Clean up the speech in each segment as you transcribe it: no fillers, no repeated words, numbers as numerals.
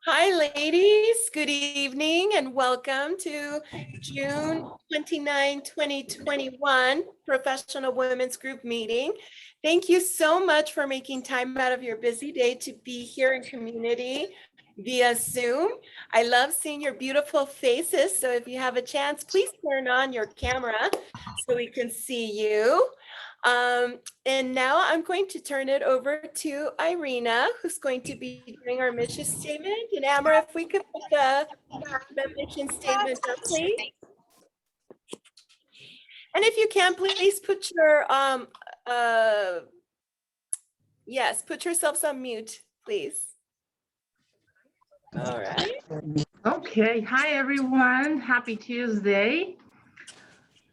Hi, ladies. Good evening and welcome to June 29, 2021 Professional Women's Group meeting. Thank you so much for making time out of your busy day to be here in community via Zoom. I love seeing your beautiful faces. So if you have a chance, please turn on your camera so we can see you. And now I'm going to turn it over to Irina, who's going to be doing our mission statement. And Amber, if we could put the mission statement up, please. And if you can, please put your, yes, put yourselves on mute, please. All right. Okay, hi everyone, happy Tuesday.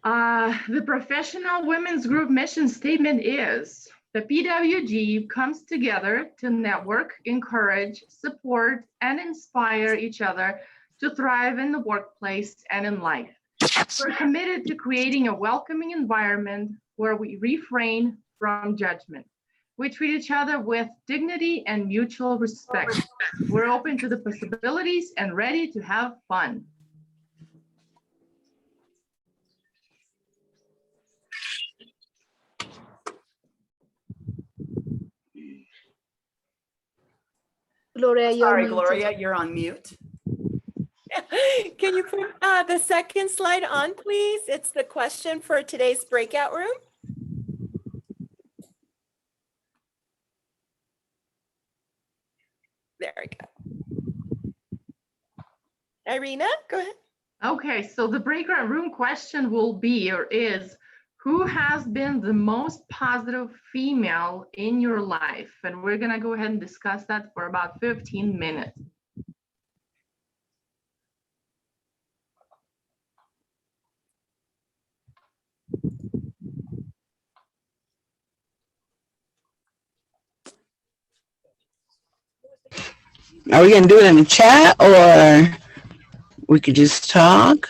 The Professional Women's Group mission statement is, the PWG comes together to network, encourage, support, and inspire each other to thrive in the workplace and in life. We're committed to creating a welcoming environment where we refrain from judgment. We treat each other with dignity and mutual respect. We're open to the possibilities and ready to have fun. Gloria, Sorry, Gloria, you're on mute. Can you put the second slide on, please? It's the question for today's breakout room. There we go. Irina, go ahead. Okay, so the breakout room question will be or is, who has been the most positive female in your life? And we're gonna go ahead and discuss that for about 15 minutes. Are we gonna do it in the chat or we could just talk?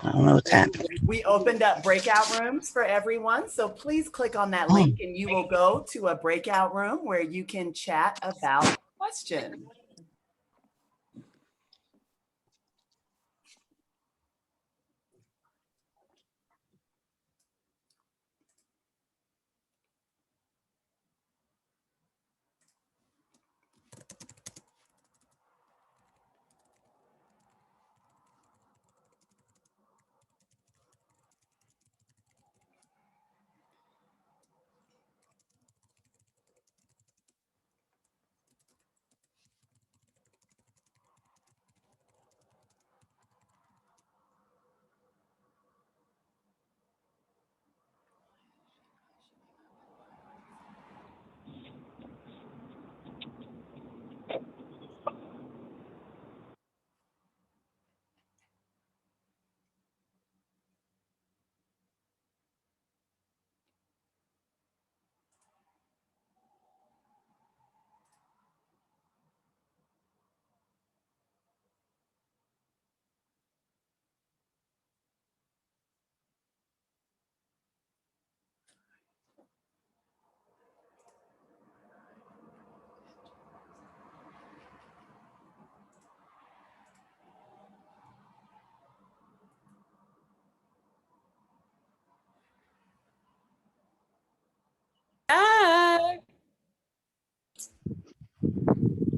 I don't know what's happening. We opened up breakout rooms for everyone, so please click on that link and you will go to a breakout room where you can chat about the question.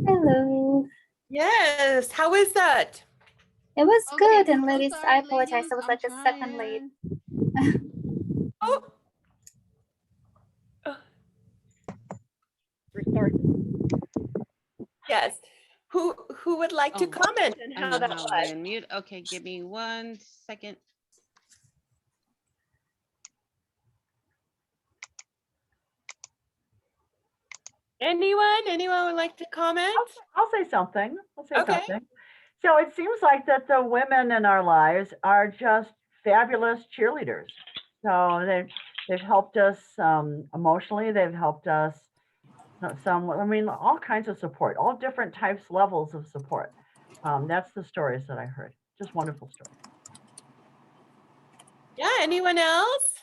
Hello. Yes, how is that? It was Okay, good, and so ladies, sorry, I apologize. ladies, I was I'm like a second late. Oh. Restart. Yes. Who would like to Oh, comment on I how know that how was? I unmute. Okay, give me 1 second. Anyone would like to comment? I'll say something. Okay. So it seems like that the women in our lives are just fabulous cheerleaders. So they've helped us emotionally. They've helped us all kinds of support, all different types, levels of support. That's the stories that I heard. Just wonderful stories. Yeah, anyone else?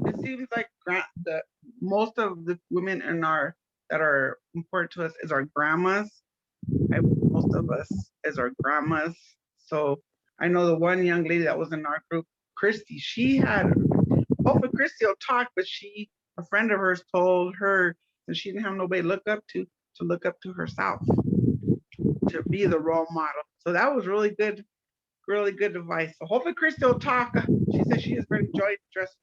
It seems like that most of the women that are important to us is our grandmas. Most of us is our grandmas. So I know the one young lady that was in our group, Christy, she had, hopefully Christy will talk, but a friend of hers told her that she didn't have nobody to look up to herself, to be the role model. So that was really good advice. So hopefully Christy will talk. She said she is very joy dress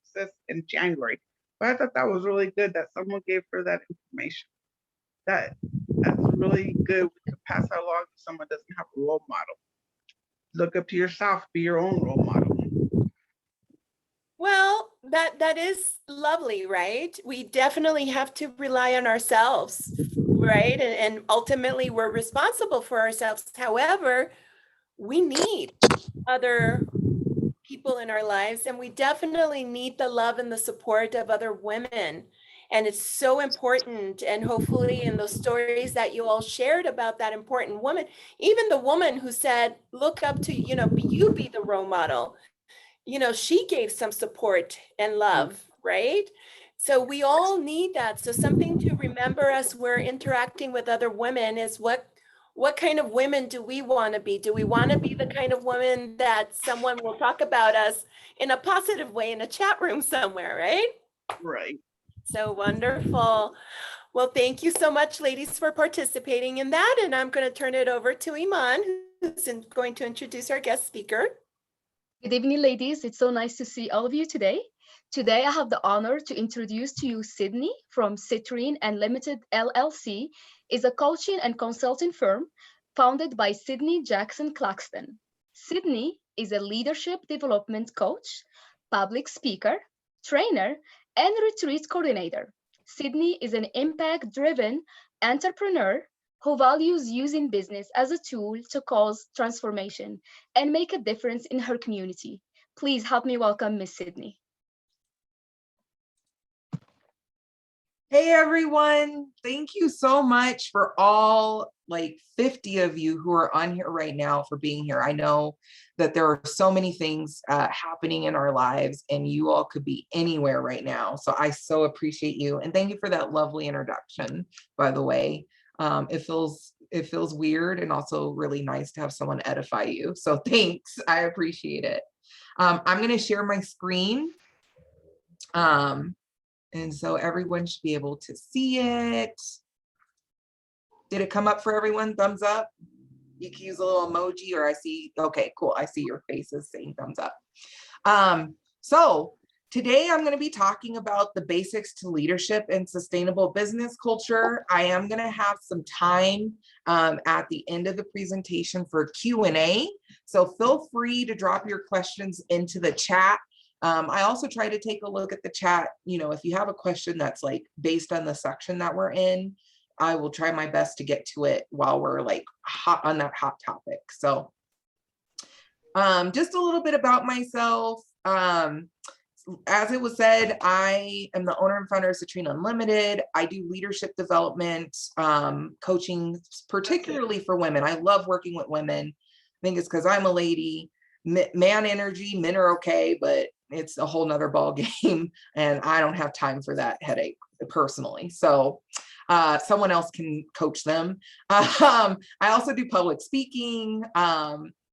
in January. But I thought that was really good that someone gave her that information. That's really good. We could pass that along if someone doesn't have a role model. Look up to yourself, be your own role model. Well, that is lovely, right? We definitely have to rely on ourselves, right? And ultimately we're responsible for ourselves. However, we need other people in our lives, and we definitely need the love and the support of other women. And it's so important. And hopefully in those stories that you all shared about that important woman, even the woman who said, look up to, you be the role model, she gave some support and love, right? So we all need that. So something to remember as we're interacting with other women is what kind of women do we want to be? Do we want to be the kind of woman that someone will talk about us in a positive way in a chat room somewhere, right? Right. So wonderful. Well, thank you so much, ladies, for participating in that. And I'm going to turn it over to Iman, who's going to introduce our guest speaker. Good evening, ladies. It's so nice to see all of you today. Today, I have the honor to introduce to you Sydney from Citrine and Limited LLC, is a coaching and consulting firm founded by Sydney Jackson Claxton. Sydney is a leadership development coach, public speaker, trainer, and retreat coordinator. Sydney is an impact-driven entrepreneur who values using business as a tool to cause transformation and make a difference in her community. Please help me welcome Miss Sydney. Hey everyone, thank you so much for all 50 of you who are on here right now for being here. I know that there are so many things happening in our lives and you all could be anywhere right now. So I so appreciate you. And thank you for that lovely introduction, by the way. It feels weird and also really nice to have someone edify you. So thanks, I appreciate it. I'm gonna share my screen. And so everyone should be able to see it. Did it come up for everyone? Thumbs up? You can use a little emoji or I see, okay, cool. I see your faces saying thumbs up. So today I'm going to be talking about the basics to leadership and sustainable business culture. I am going to have some time at the end of the presentation for Q&A. So feel free to drop your questions into the chat. I also try to take a look at the chat. If you have a question that's based on the section that we're in, I will try my best to get to it while we're hot on that hot topic. So just a little bit about myself. As it was said, I am the owner and founder of Citrine Unlimited. I do leadership development, coaching, particularly for women. I love working with women. I think it's because I'm a lady. Man energy, men are okay, but it's a whole nother ball game and I don't have time for that headache personally. So someone else can coach them. I also do public speaking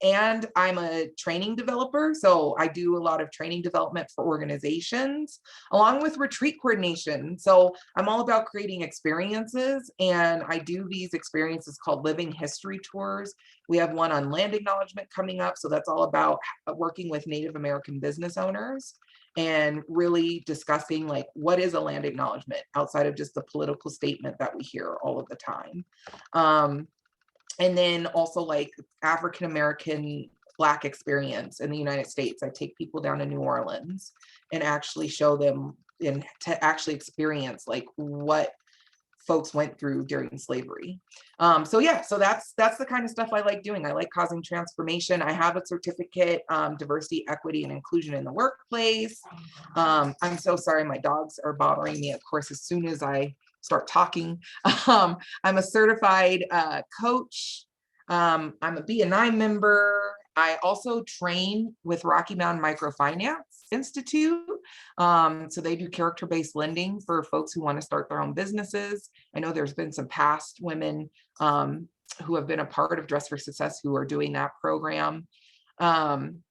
and I'm a training developer. So I do a lot of training development for organizations along with retreat coordination. So I'm all about creating experiences and I do these experiences called living history tours. We have one on land acknowledgement coming up. So that's all about working with Native American business owners and really discussing what is a land acknowledgement outside of just the political statement that we hear all of the time. And then also African-American Black experience in the United States. I take people down to New Orleans and actually show them and to actually experience what folks went through during slavery. So that's the kind of stuff I like doing. I like causing transformation. I have a certificate, diversity, equity, and inclusion in the workplace. I'm so sorry, my dogs are bothering me, of course, as soon as I start talking. I'm a certified coach. I'm a BNI member. I also train with Rocky Mountain Microfinance Institute. So they do character-based lending for folks who want to start their own businesses. I know there's been some past women who have been a part of Dress for Success who are doing that program. I'm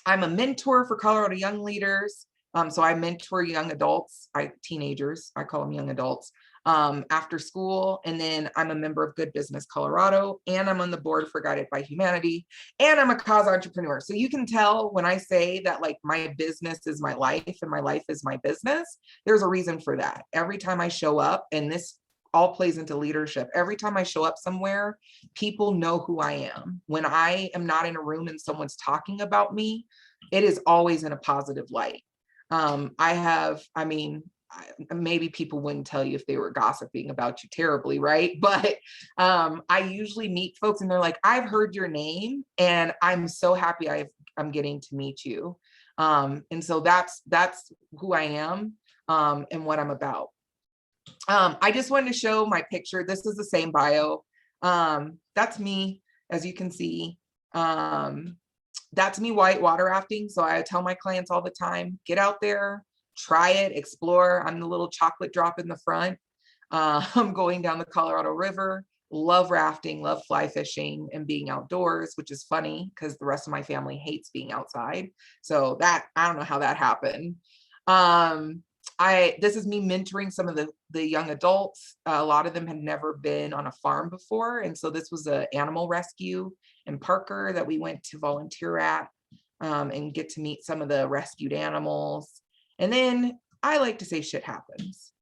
a mentor for Colorado Young Leaders. So I mentor young adults, teenagers, I call them young adults, after school. And then I'm a member of Good Business Colorado, and I'm on the board for Guided by Humanity, and I'm a cause entrepreneur. So you can tell when I say that like my business is my life and my life is my business, there's a reason for that. Every time I show up, and this all plays into leadership, every time I show up somewhere, people know who I am. When I am not in a room and someone's talking about me, it is always in a positive light. Maybe people wouldn't tell you if they were gossiping about you terribly, right? But I usually meet folks and they're like, I've heard your name and I'm so happy I'm getting to meet you. And so that's who I am and what I'm about. I just wanted to show my picture. This is the same bio. That's me, as you can see. That's me white water rafting. So I tell my clients all the time, get out there, try it, explore. I'm the little chocolate drop in the front. I'm going down the Colorado River, love rafting, love fly fishing and being outdoors, which is funny because the rest of my family hates being outside. So that, I don't know how that happened. This is me mentoring some of the young adults. A lot of them had never been on a farm before. And so this was an animal rescue in Parker that we went to volunteer at and get to meet some of the rescued animals. And then I like to say shit happens.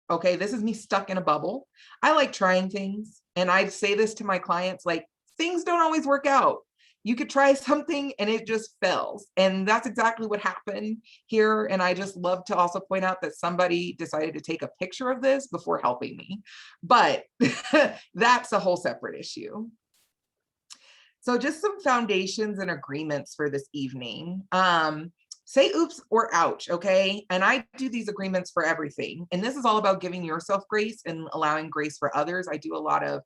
Okay, this is me stuck in a bubble. I like trying things. And I say this to my clients, like, things don't always work out. You could try something and it just fails. And that's exactly what happened here. And I just love to also point out that somebody decided to take a picture of this before helping me. But that's a whole separate issue. So just some foundations and agreements for this evening. Say oops or ouch, okay? And I do these agreements for everything. And this is all about giving yourself grace and allowing grace for others. I do a lot of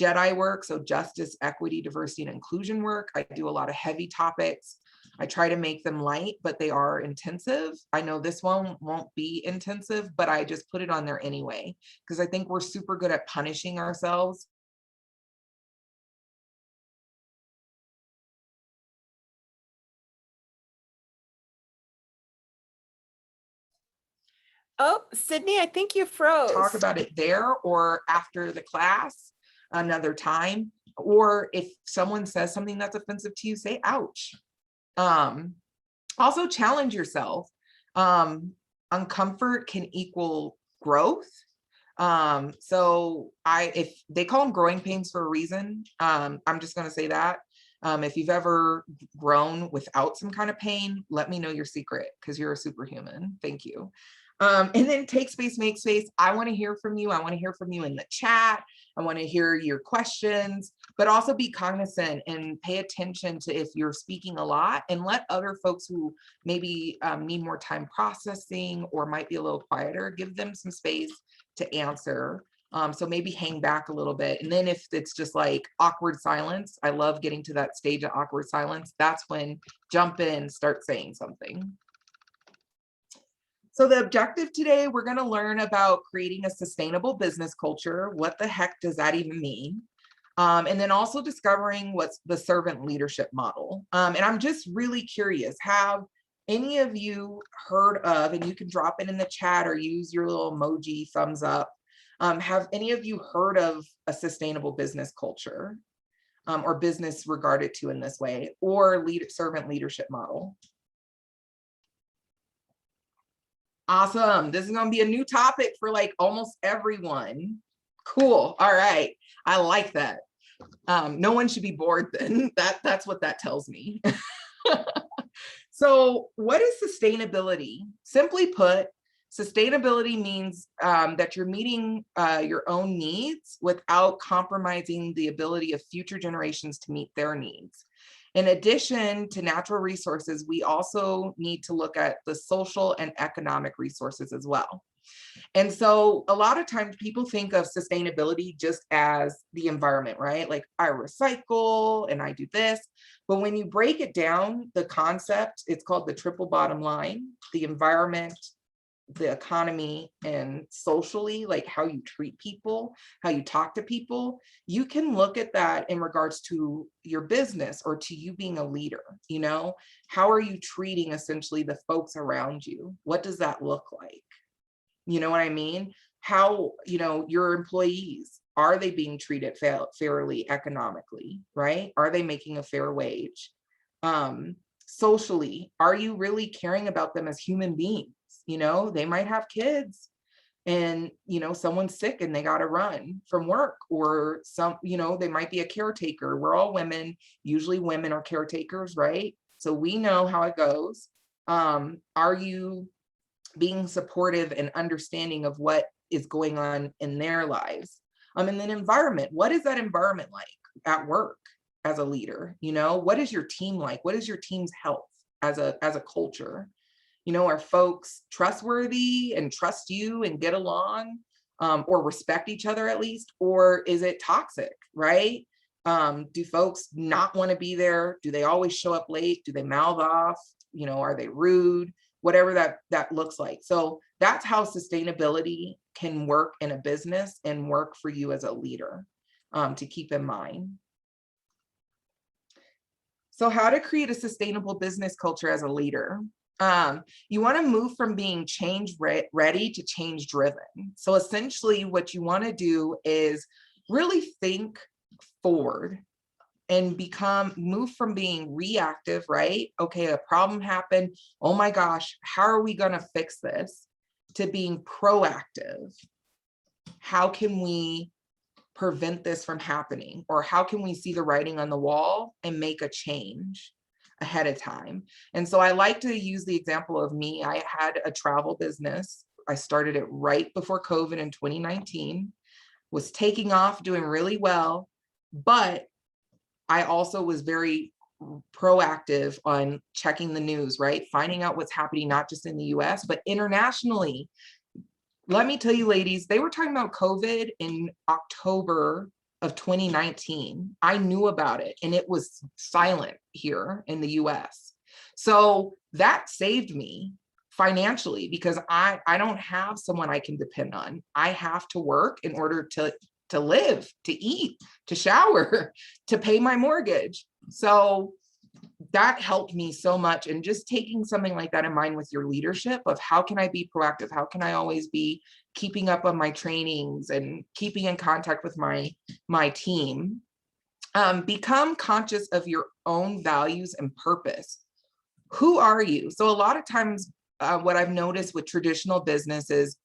JEDI work, so justice, equity, diversity, and inclusion work. I do a lot of heavy topics. I try to make them light, but they are intensive. I know this one won't be intensive, but I just put it on there anyway, because I think we're super good at punishing ourselves. Oh, Sydney, I think you froze. Talk about it there or after the class another time. Or if someone says something that's offensive to you, say ouch. Also challenge yourself. Uncomfort can equal growth. So if they call them growing pains for a reason, I'm just going to say that. If you've ever grown without some kind of pain, let me know your secret because you're a superhuman. Thank you. And then take space, make space. I want to hear from you. I want to hear from you in the chat. I want to hear your questions, but also be cognizant and pay attention to if you're speaking a lot and let other folks who maybe need more time processing or might be a little quieter, give them some space to answer. So maybe hang back a little bit. And then if it's just like awkward silence, I love getting to that stage of awkward silence. That's when jump in, start saying something. So the objective today, we're going to learn about creating a sustainable business culture. What the heck does that even mean? And then also discovering what's the servant leadership model. And I'm just really curious, have any of you heard of, and you can drop it in the chat or use your little emoji thumbs up. Have any of you heard of a sustainable business culture or business regarded to in this way, or servant leadership model? Awesome. This is going to be a new topic for like almost everyone. Cool. All right. I like that. No one should be bored then. That's what that tells me. So what is sustainability? Simply put, sustainability means that you're meeting your own needs without compromising the ability of future generations to meet their needs. In addition to natural resources, we also need to look at the social and economic resources as well. And so a lot of times people think of sustainability just as the environment, right? Like I recycle and I do this. But when you break it down, the concept, it's called the triple bottom line, the environment, the economy, and socially, like how you treat people, how you talk to people. You can look at that in regards to your business or to you being a leader. You know, how are you treating essentially the folks around you? What does that look like? You know what I mean? How, you know, your employees, are they being treated fairly economically, right? Are they making a fair wage? Socially, are you really caring about them as human beings? You know, they might have kids and, you know, someone's sick and they got to run from work, or some, you know, they might be a caretaker. We're all women. Usually women are caretakers, right? So we know how it goes. Are you being supportive and understanding of what is going on in their lives? And then environment, what is that environment like at work as a leader? You know, what is your team like? What is your team's health as a culture? You know, are folks trustworthy and trust you and get along, or respect each other at least? Or is it toxic, right? Do folks not want to be there? Do they always show up late? Do they mouth off? You know, are they rude? Whatever that looks like. So that's how sustainability can work in a business and work for you as a leader, to keep in mind. So how to create a sustainable business culture as a leader. You want to move from being change ready to change driven. So essentially what you want to do is really think forward and move from being reactive, right? Okay, a problem happened. Oh my gosh, how are we going to fix this? To being proactive. How can we prevent this from happening? Or how can we see the writing on the wall and make a change ahead of time? And so I like to use the example of me. I had a travel business. I started it right before COVID in 2019, was taking off, doing really well, but I also was very proactive on checking the news, right? Finding out what's happening, not just in the US, but internationally. Let me tell you, ladies, they were talking about COVID in October of 2019. I knew about it and it was silent here in the US. So that saved me financially because I don't have someone I can depend on. I have to work in order to live, to eat, to shower, to pay my mortgage. So that helped me so much. And just taking something like that in mind with your leadership of how can I be proactive? How can I always be keeping up on my trainings and keeping in contact with my team? Become conscious of your own values and purpose. Who are you? So a lot of times what I've noticed with traditional businesses,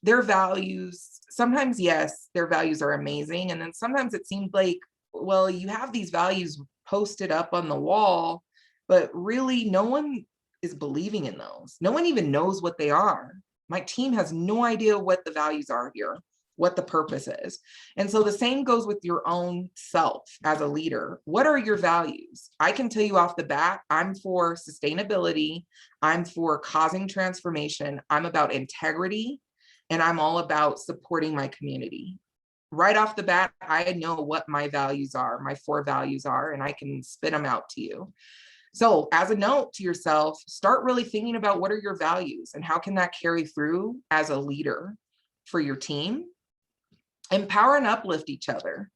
their values, sometimes, yes, their values are amazing. And then sometimes it seems like, well, you have these values posted up on the wall, but really no one is believing in those. No one even knows what they are. My team has no idea what the values are here, what the purpose is. And so the same goes with your own self as a leader. What are your values? I can tell you off the bat, I'm for sustainability. I'm for causing transformation. I'm about integrity. And I'm all about supporting my community. Right off the bat, I know what my values are, my 4 values are, and I can spit them out to you. So as a note to yourself, start really thinking about what are your values and how can that carry through as a leader for your team. Empower and uplift each other.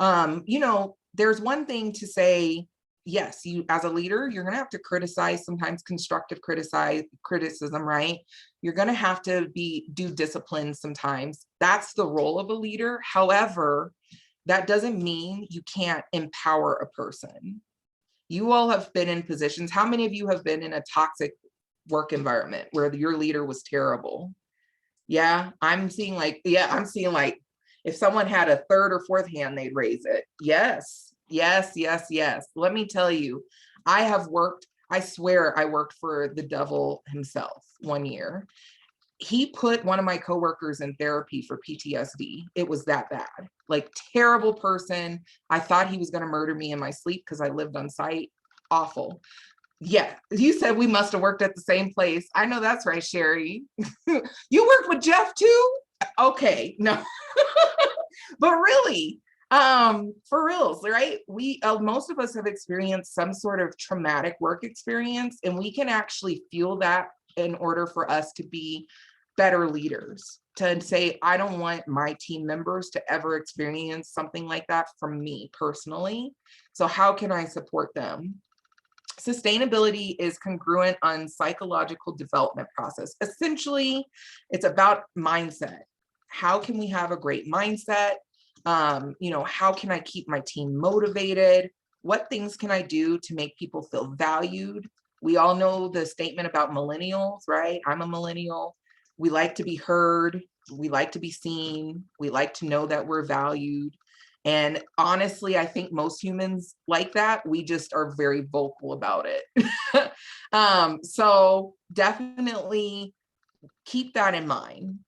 You know, there's one thing to say, yes, you as a leader, you're going to have to criticize, sometimes constructive criticism, right? You're going to have to do discipline sometimes. That's the role of a leader. However, that doesn't mean you can't empower a person. You all have been in positions. How many of you have been in a toxic work environment where your leader was terrible? Yeah, I'm seeing like if someone had a 3rd or 4th hand, they'd raise it. Yes, yes, yes, yes. Let me tell you, I swear I worked for the devil himself one year. He put one of my coworkers in therapy for PTSD. It was that bad, like terrible person. I thought he was going to murder me in my sleep because I lived on site. awful. Yeah, you said we must have worked at the same place. I know that's right, Sherry. You worked with Jeff too? Okay, no. But really, for reals, right? We most of us have experienced some sort of traumatic work experience, and we can actually feel that in order for us to be better leaders, to say, I don't want my team members to ever experience something like that from me personally. So how can I support them? Sustainability is congruent on psychological development process. Essentially, it's about mindset. How can we have a great mindset? How can I keep my team motivated? What things can I do to make people feel valued? We all know the statement about millennials, right? I'm a millennial. We like to be heard. We like to be seen. We like to know that we're valued. And honestly, I think most humans like that. We just are very vocal about it. So definitely keep that in mind.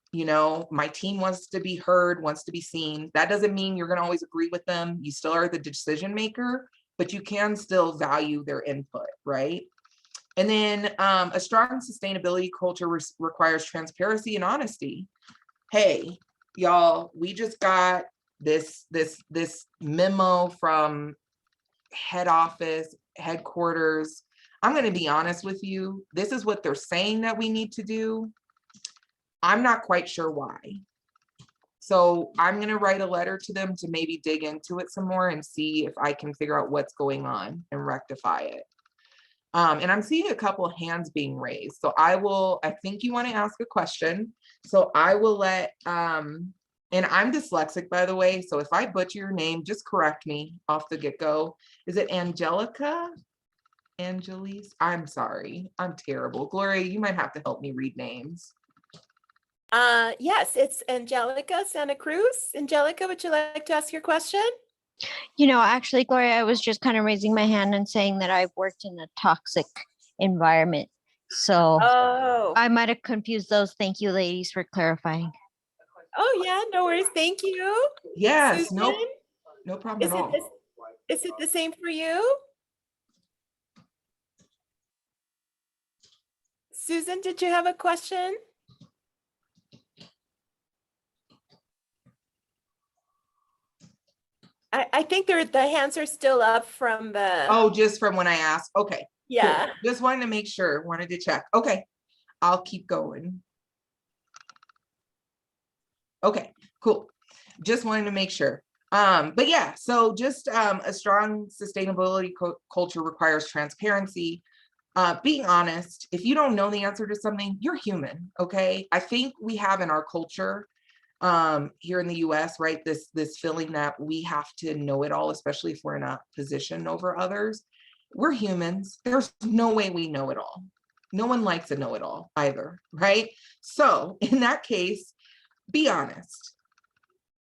My team wants to be heard, wants to be seen. That doesn't mean you're going to always agree with them. You still are the decision maker, but you can still value their input, right? And then a strong sustainability culture requires transparency and honesty. Hey, y'all, we just got this memo from head office, headquarters. I'm going to be honest with you. This is what they're saying that we need to do. I'm not quite sure why. So I'm going to write a letter to them to maybe dig into it some more and see if I can figure out what's going on and rectify it. And I'm seeing a couple of hands being raised. So I think you want to ask a question. So I will let, and I'm dyslexic, by the way. So if I butcher your name, just correct me off the get-go. Is it Angelica? Angelise? I'm sorry. I'm terrible. Gloria, you might have to help me read names. Yes, it's Angelica Santa Cruz. Angelica, would you like to ask your question? Actually, Gloria, I was just kind of raising my hand and saying that I've worked in a toxic environment. So I might have confused those. Thank you, ladies, for clarifying. Oh, yeah, no worries. Thank you. Yes, Susan, no problem at all. Is it the same for you? Susan, did you have a question? I think the hands are still up from the. Oh, just from when I asked. Okay. Yeah. Cool. Just wanted to make sure, wanted to check. Okay. I'll keep going. Okay, cool. Just wanted to make sure. But yeah, so just a strong sustainability culture requires transparency. Being honest, if you don't know the answer to something, you're human, okay? I think we have in our culture here in the US, right, this feeling that we have to know it all, especially if we're in a position over others. We're humans. There's no way we know it all. No one likes a know-it-all either, right? So in that case, be honest.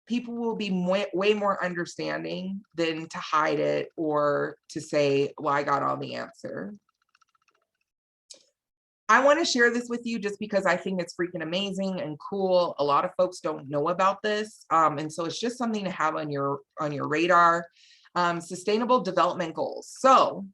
People will be way more understanding than to hide it or to say, well, I got all the answer. I want to share this with you just because I think it's freaking amazing and cool. A lot of folks don't know about this. And so it's just something to have on your radar. Sustainable development goals. So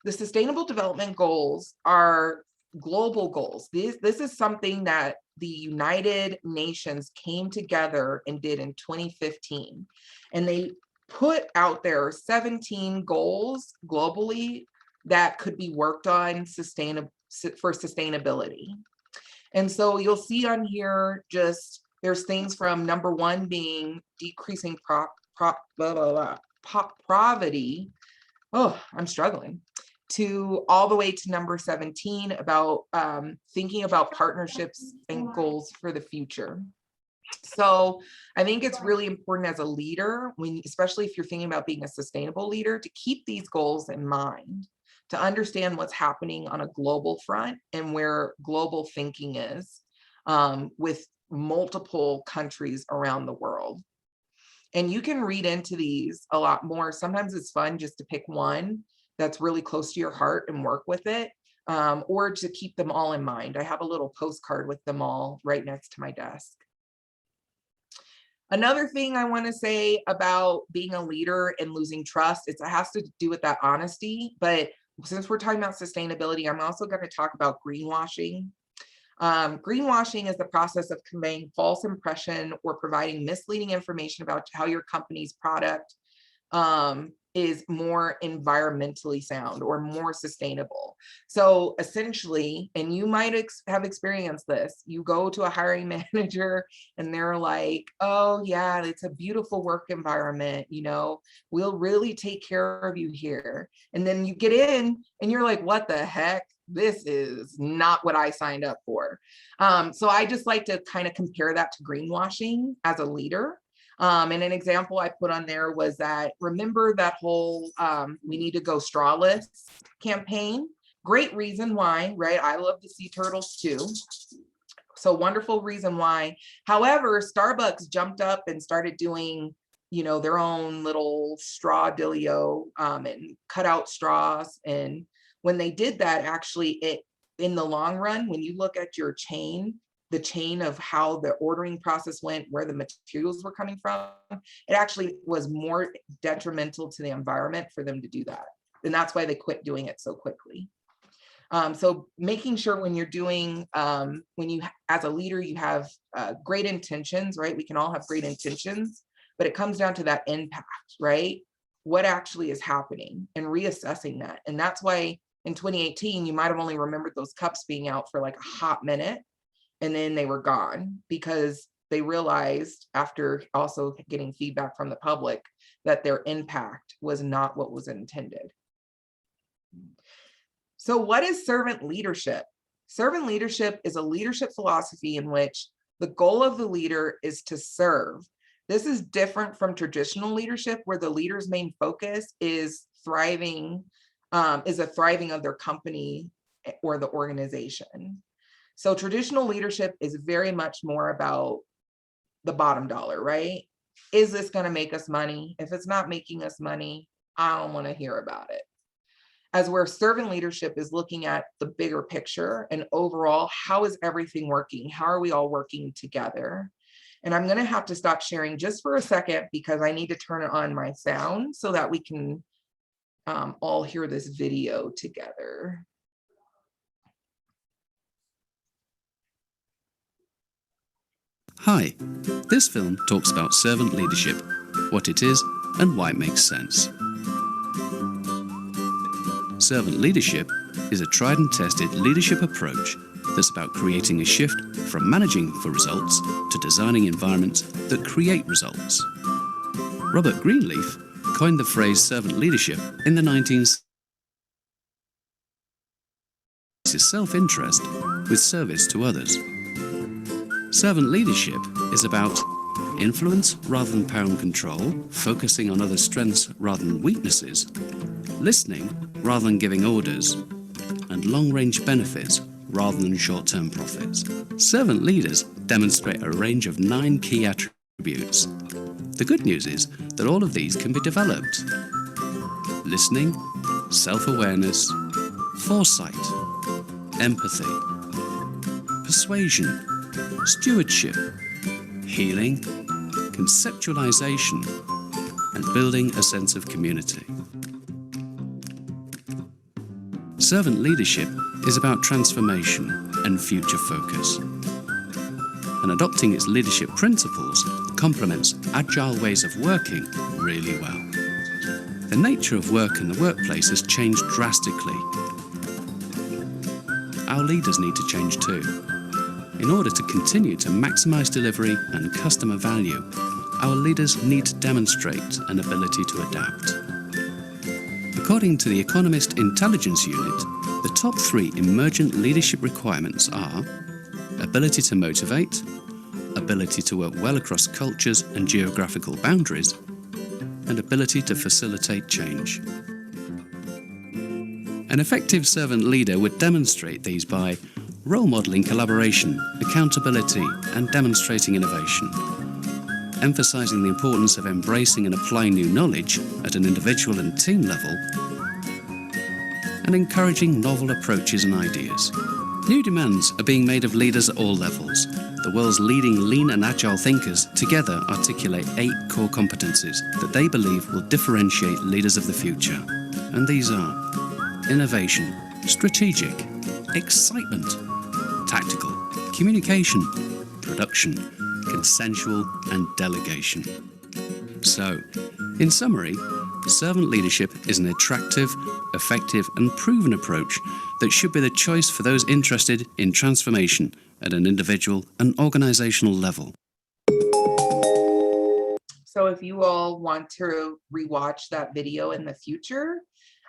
the sustainable development goals are global goals. This is something that the United Nations came together and did in 2015. And they put out there 17 goals globally that could be worked on for sustainability. And so you'll see on here, just there's things from number 1 being decreasing poverty. Oh, I'm struggling. To all the way to number 17 about thinking about partnerships and goals for the future. So I think it's really important as a leader, especially if you're thinking about being a sustainable leader, to keep these goals in mind, to understand what's happening on a global front and where global thinking is with multiple countries around the world. And you can read into these a lot more. Sometimes it's fun just to pick one that's really close to your heart and work with it, or to keep them all in mind. I have a little postcard with them all right next to my desk. Another thing I want to say about being a leader and losing trust, it has to do with that honesty, but since we're talking about sustainability, I'm also going to talk about greenwashing. Greenwashing is the process of conveying false impression or providing misleading information about how your company's product is more environmentally sound or more sustainable. So essentially, and you might have experienced this, you go to a hiring manager and they're like, oh yeah, it's a beautiful work environment, you know, we'll really take care of you here. And then you get in and you're like, what the heck? This is not what I signed up for. So I just like to kind of compare that to greenwashing as a leader. And an example I put on there was that, remember that whole we need to go strawless campaign? Great reason why, right? I love the sea turtles too. So wonderful reason why. However, Starbucks jumped up and started doing, you know, their own little straw dealio and cut out straws. And when they did that, actually, it in the long run, when you look at your chain, the chain of how the ordering process went, where the materials were coming from, it actually was more detrimental to the environment for them to do that. And that's why they quit doing it so quickly. So making sure when you're doing, when you, as a leader, you have great intentions, right? We can all have great intentions, but it comes down to that impact, right? What actually is happening and reassessing that. And that's why in 2018, you might have only remembered those cups being out for like a hot minute, and then they were gone because they realized, after also getting feedback from the public, that their impact was not what was intended. So what is servant leadership? Servant leadership is a leadership philosophy in which the goal of the leader is to serve. This is different from traditional leadership, where the leader's main focus is thriving, is a thriving of their company or the organization. So traditional leadership is very much more about the bottom dollar, right? Is this going to make us money? If it's not making us money, I don't want to hear about it. As where servant leadership is looking at the bigger picture and overall, how is everything working? How are we all working together? And I'm going to have to stop sharing just for a second because I need to turn on my sound so that we can all hear this video together. Hi, this film talks about servant leadership, what it is and why it makes sense. Servant leadership is a tried and tested leadership approach that's about creating a shift from managing for results to designing environments that create results. Robert Greenleaf coined the phrase servant leadership in the 1960s. Is self-interest with service to others. Servant leadership is about influence rather than power and control, focusing on others' strengths rather than weaknesses, listening rather than giving orders, and long-range benefits rather than short-term profits. Servant leaders demonstrate a range of 9 key attributes. The good news is that all of these can be developed. Listening, self-awareness, foresight, empathy, persuasion, stewardship, healing, conceptualization, and building a sense of community. Servant leadership is about transformation and future focus. And adopting its leadership principles complements agile ways of working really well. The nature of work in the workplace has changed drastically. Our leaders need to change too. In order to continue to maximize delivery and customer value, our leaders need to demonstrate an ability to adapt. According to the Economist Intelligence Unit, the top 3 emergent leadership requirements are ability to motivate, ability to work well across cultures and geographical boundaries, and ability to facilitate change. An effective servant leader would demonstrate these by role modeling collaboration, accountability, and demonstrating innovation, emphasizing the importance of embracing and applying new knowledge at an individual and team level, and encouraging novel approaches and ideas. New demands are being made of leaders at all levels. The world's leading lean and agile thinkers together articulate 8 core competencies that they believe will differentiate leaders of the future. And these are innovation, strategic, excitement, tactical, communication, production, consensual, and delegation. So, in summary, servant leadership is an attractive, effective, and proven approach that should be the choice for those interested in transformation at an individual and organizational level. So if you all want to rewatch that video in the future,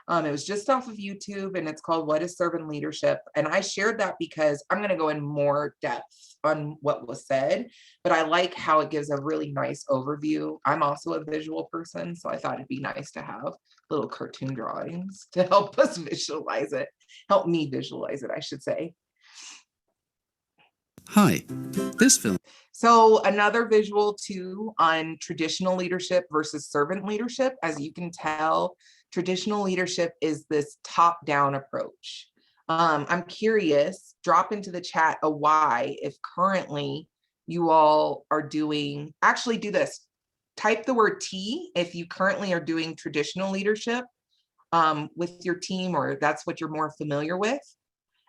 it was just off of YouTube and it's called What is Servant Leadership? And I shared that because I'm going to go in more depth on what was said, but I like how it gives a really nice overview. I'm also a visual person, so I thought it'd be nice to have little cartoon drawings to help us visualize it, help me visualize it, I should say. Hi, this film. So another visual too on traditional leadership versus servant leadership. As you can tell, traditional leadership is this top-down approach. I'm curious, drop into the chat a why if currently you all are doing, actually do this, type the word T if you currently are doing traditional leadership with your team, or that's what you're more familiar with,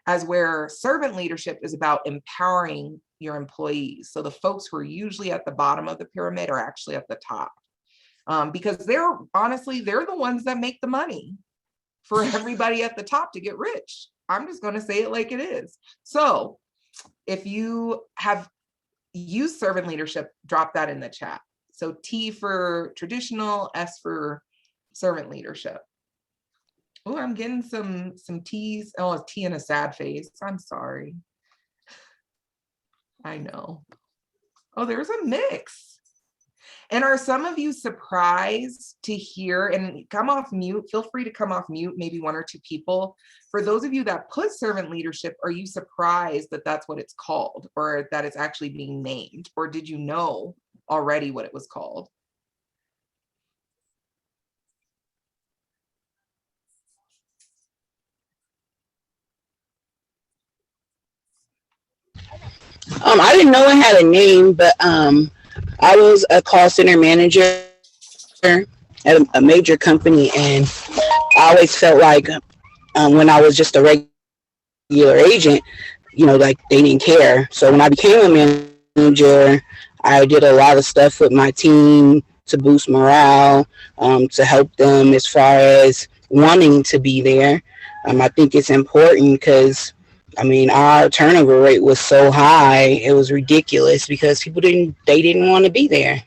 as where servant leadership is about empowering your employees. So the folks who are usually at the bottom of the pyramid are actually at the top. Because they're honestly, they're the ones that make the money for everybody at the top to get rich. I'm just going to say it like it is. So if you have used servant leadership, drop that in the chat. So T for traditional, S for servant leadership. Oh, I'm getting some T's. Oh, a T and a sad face. I'm sorry. I know. Oh, there's a mix. And are some of you surprised to hear, and come off mute, feel free to come off mute, maybe one or two people. For those of you that put servant leadership, are you surprised that that's what it's called, or that it's actually being named? Or did you know already what it was called? I didn't know it had a name, but I was a call center manager at a major company, and I always felt like when I was just a regular agent, like they didn't care. So when I became a manager, I did a lot of stuff with my team to boost morale, to help them as far as wanting to be there. I think it's important because our turnover rate was so high, it was ridiculous because people didn't want to be there.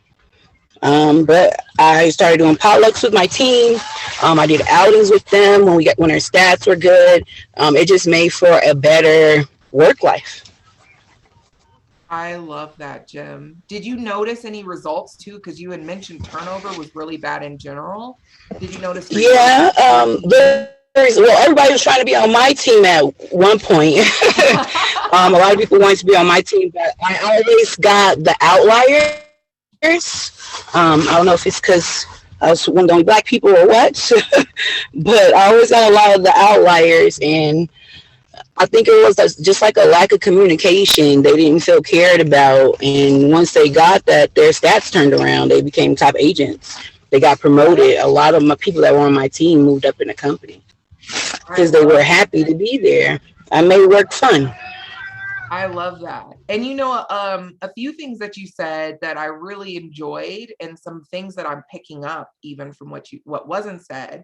But I started doing potlucks with my team. I did outings with them when their stats were good. It just made for a better work life. I love that, Jim. Did you notice any results too? Because you had mentioned turnover was really bad in general. Did you notice? Yeah. Well, everybody was trying to be on my team at one point. A lot of people wanted to be on my team, but I always got the outliers. I don't know if it's because I was one of the only black people or what, but I always got a lot of the outliers, and I think it was just like a lack of communication. They didn't feel cared about, and once they got that, their stats turned around. They became top agents. They got promoted. A lot of my people that were on my team moved up in the company because they were happy to be there. I made work fun. I love that. And a few things that you said that I really enjoyed, and some things that I'm picking up even from what wasn't said,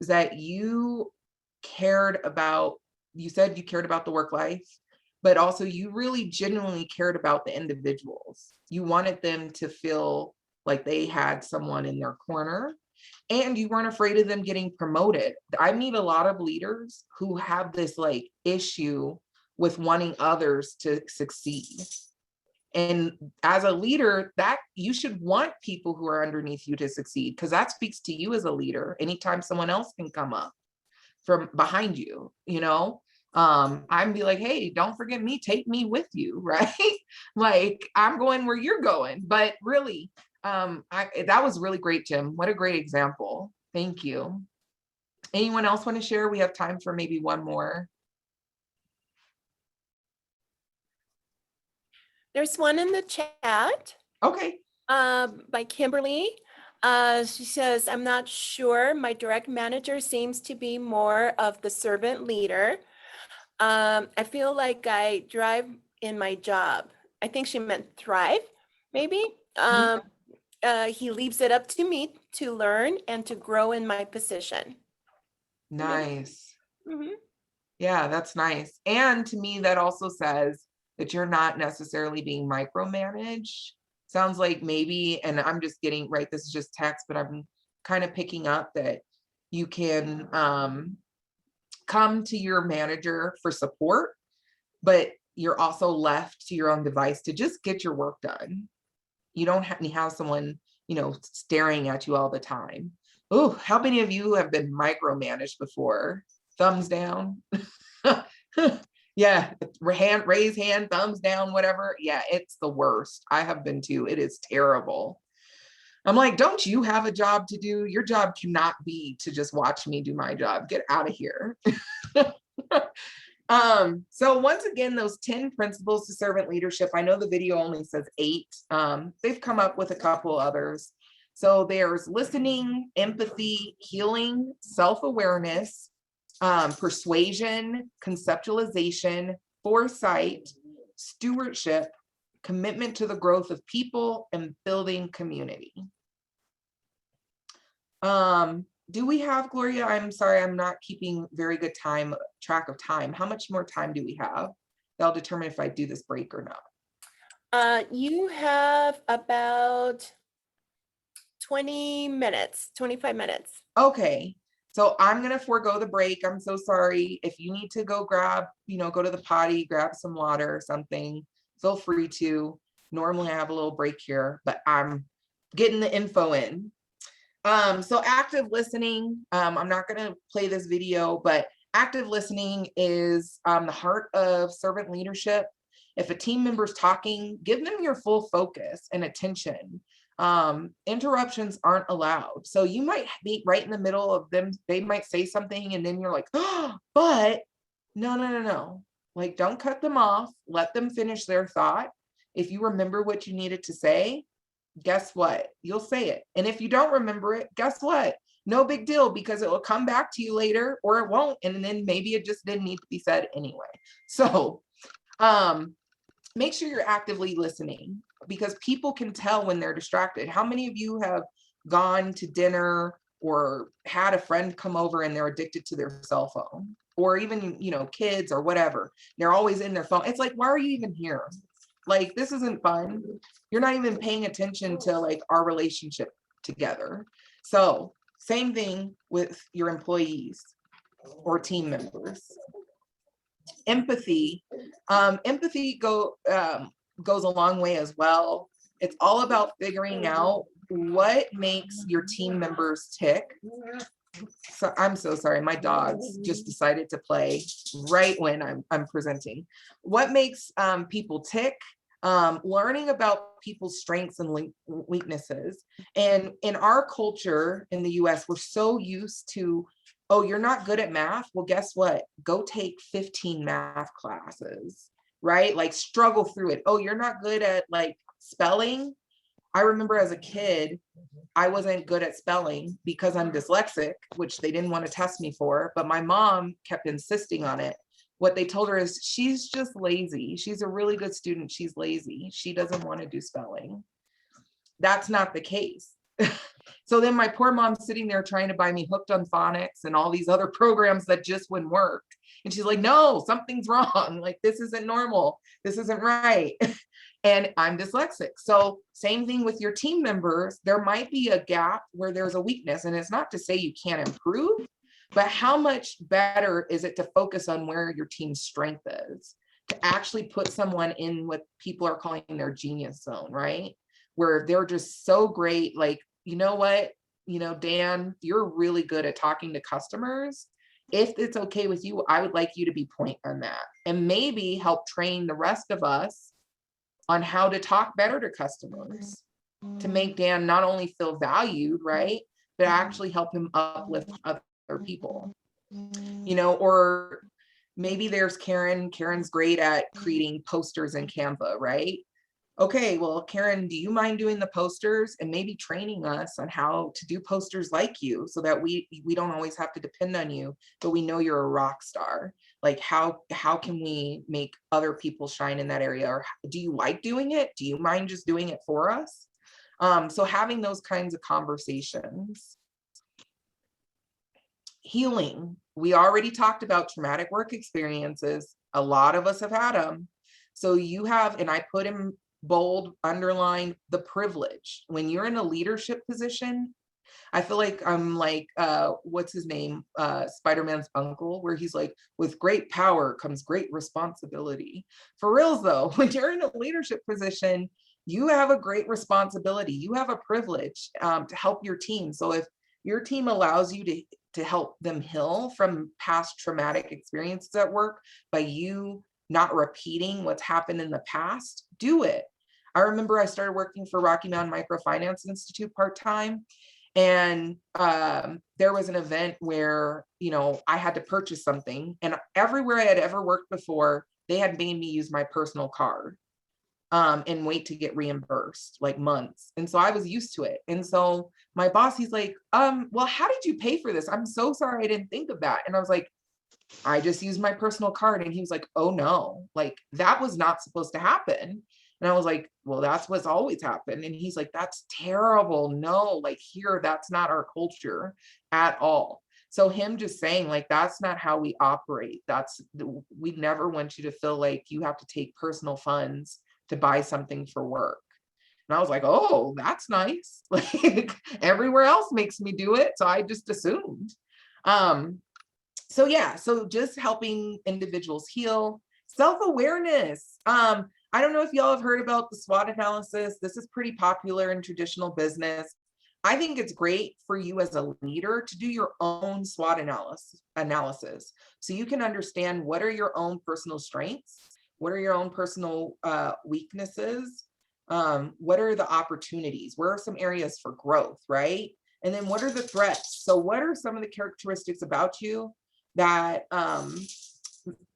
is that you cared about, you said you cared about the work life, but also you really genuinely cared about the individuals. You wanted them to feel like they had someone in their corner, and you weren't afraid of them getting promoted. I meet a lot of leaders who have this issue with wanting others to succeed. And as a leader, that you should want people who are underneath you to succeed, because that speaks to you as a leader. Anytime someone else can come up from behind you, I'm be like, hey, don't forget me, take me with you, right? Like I'm going where you're going. But really, that was really great, Jim. What a great example. Thank you. Anyone else want to share? We have time for maybe one more. There's one in the chat. Okay. By Kimberly. She says, I'm not sure. My direct manager seems to be more of the servant leader. I feel like I drive in my job. I think she meant thrive, maybe. He leaves it up to me to learn and to grow in my position. Nice. Mhm. Yeah, that's nice. And to me, that also says that you're not necessarily being micromanaged. Sounds like maybe, and I'm just getting, right, this is just text, but I'm kind of picking up that you can come to your manager for support, but you're also left to your own device to just get your work done. You don't have to have someone, you know, staring at you all the time. Oh, how many of you have been micromanaged before? Thumbs down. Yeah, raise hand, thumbs down, whatever. Yeah, it's the worst. I have been too. It is terrible. I'm like, don't you have a job to do? Your job cannot be to just watch me do my job. Get out of here. So once again, those 10 principles to servant leadership, I know the video only says 8. They've come up with a couple others. So there's listening, empathy, healing, self-awareness, persuasion, conceptualization, foresight, stewardship, commitment to the growth of people, and building community. Do we have, Gloria? I'm sorry, I'm not keeping very good track of time. How much more time do we have? That'll determine if I do this break or not. You have about 20 minutes, 25 minutes. Okay, so I'm gonna forego the break. I'm so sorry. If you need to go grab, go to the potty, grab some water or something, feel free to. Normally I have a little break here, but I'm getting the info in. So active listening, I'm not going to play this video, but active listening is the heart of servant leadership. If a team member's talking, give them your full focus and attention. Interruptions aren't allowed. So you might be right in the middle of them. They might say something and then you're like, oh, but no. Like, don't cut them off. Let them finish their thought. If you remember what you needed to say, guess what? You'll say it. And if you don't remember it, guess what? No big deal, because it will come back to you later or it won't. And then maybe it just didn't need to be said anyway. So make sure you're actively listening, because people can tell when they're distracted. How many of you have gone to dinner or had a friend come over and they're addicted to their cell phone, or even, kids or whatever? They're always in their phone. It's like, why are you even here? Like, this isn't fun. You're not even paying attention to like our relationship together. So same thing with your employees or team members. Empathy, goes a long way as well. It's all about figuring out what makes your team members tick. So I'm so sorry, my dogs just decided to play right when I'm presenting. What makes people tick? Learning about people's strengths and weaknesses. And in our culture in the US, we're so used to, oh, you're not good at math. Well, guess what? Go take 15 math classes, right? Like, struggle through it. Oh, you're not good at like spelling. I remember as a kid, I wasn't good at spelling because I'm dyslexic, which they didn't want to test me for, but my mom kept insisting on it. What they told her is, she's just lazy. She's a really good student. She's lazy. She doesn't want to do spelling. That's not the case. So then my poor mom's sitting there trying to buy me Hooked on Phonics and all these other programs that just wouldn't work. And she's like, no, something's wrong. Like, this isn't normal. This isn't right. And I'm dyslexic. So same thing with your team members. There might be a gap where there's a weakness. And it's not to say you can't improve, but how much better is it to focus on where your team's strength is, to actually put someone in what people are calling their genius zone, right? Where they're just so great. Like, you know what, Dan, you're really good at talking to customers. If it's okay with you, I would like you to be point on that, and maybe help train the rest of us on how to talk better to customers, to make Dan not only feel valued, right, but actually help him uplift other people, or maybe there's Karen. Karen's great at creating posters in Canva, right? okay, well, Karen, do you mind doing the posters and maybe training us on how to do posters like you so that we don't always have to depend on you, but we know you're a rock star. Like how can we make other people shine in that area? Or do you like doing it? Do you mind just doing it for us? So having those kinds of conversations. Healing. We already talked about traumatic work experiences. A lot of us have had them. So you have, and I put in bold, underline the privilege. When you're in a leadership position, I feel like I'm like, what's his name? Spider-Man's uncle, where he's like, with great power comes great responsibility. For reals though, when you're in a leadership position, you have a great responsibility. You have a privilege to help your team. So if your team allows you to help them heal from past traumatic experiences at work by you not repeating what's happened in the past, do it. I remember I started working for Rocky Mountain Microfinance Institute part-time, and there was an event where, you know, I had to purchase something, and everywhere I had ever worked before, they had made me use my personal card and wait to get reimbursed like months. And so I was used to it. And so my boss, he's like, well, how did you pay for this? I'm so sorry, I didn't think of that. And I was like, I just used my personal card. And he was like, oh no, like that was not supposed to happen. And I was like, well, that's what's always happened. And he's like, that's terrible. No, like here, that's not our culture at all. So him just saying like, that's not how we operate. We never want you to feel like you have to take personal funds to buy something for work. And I was like, oh, that's nice. Like everywhere else makes me do it. So I just assumed. So yeah, so just helping individuals heal. Self-awareness. I don't know if y'all have heard about the SWOT analysis. This is pretty popular in traditional business. I think it's great for you as a leader to do your own SWOT analysis. So you can understand what are your own personal strengths, what are your own personal weaknesses, what are the opportunities, where are some areas for growth, right? And then what are the threats? So what are some of the characteristics about you that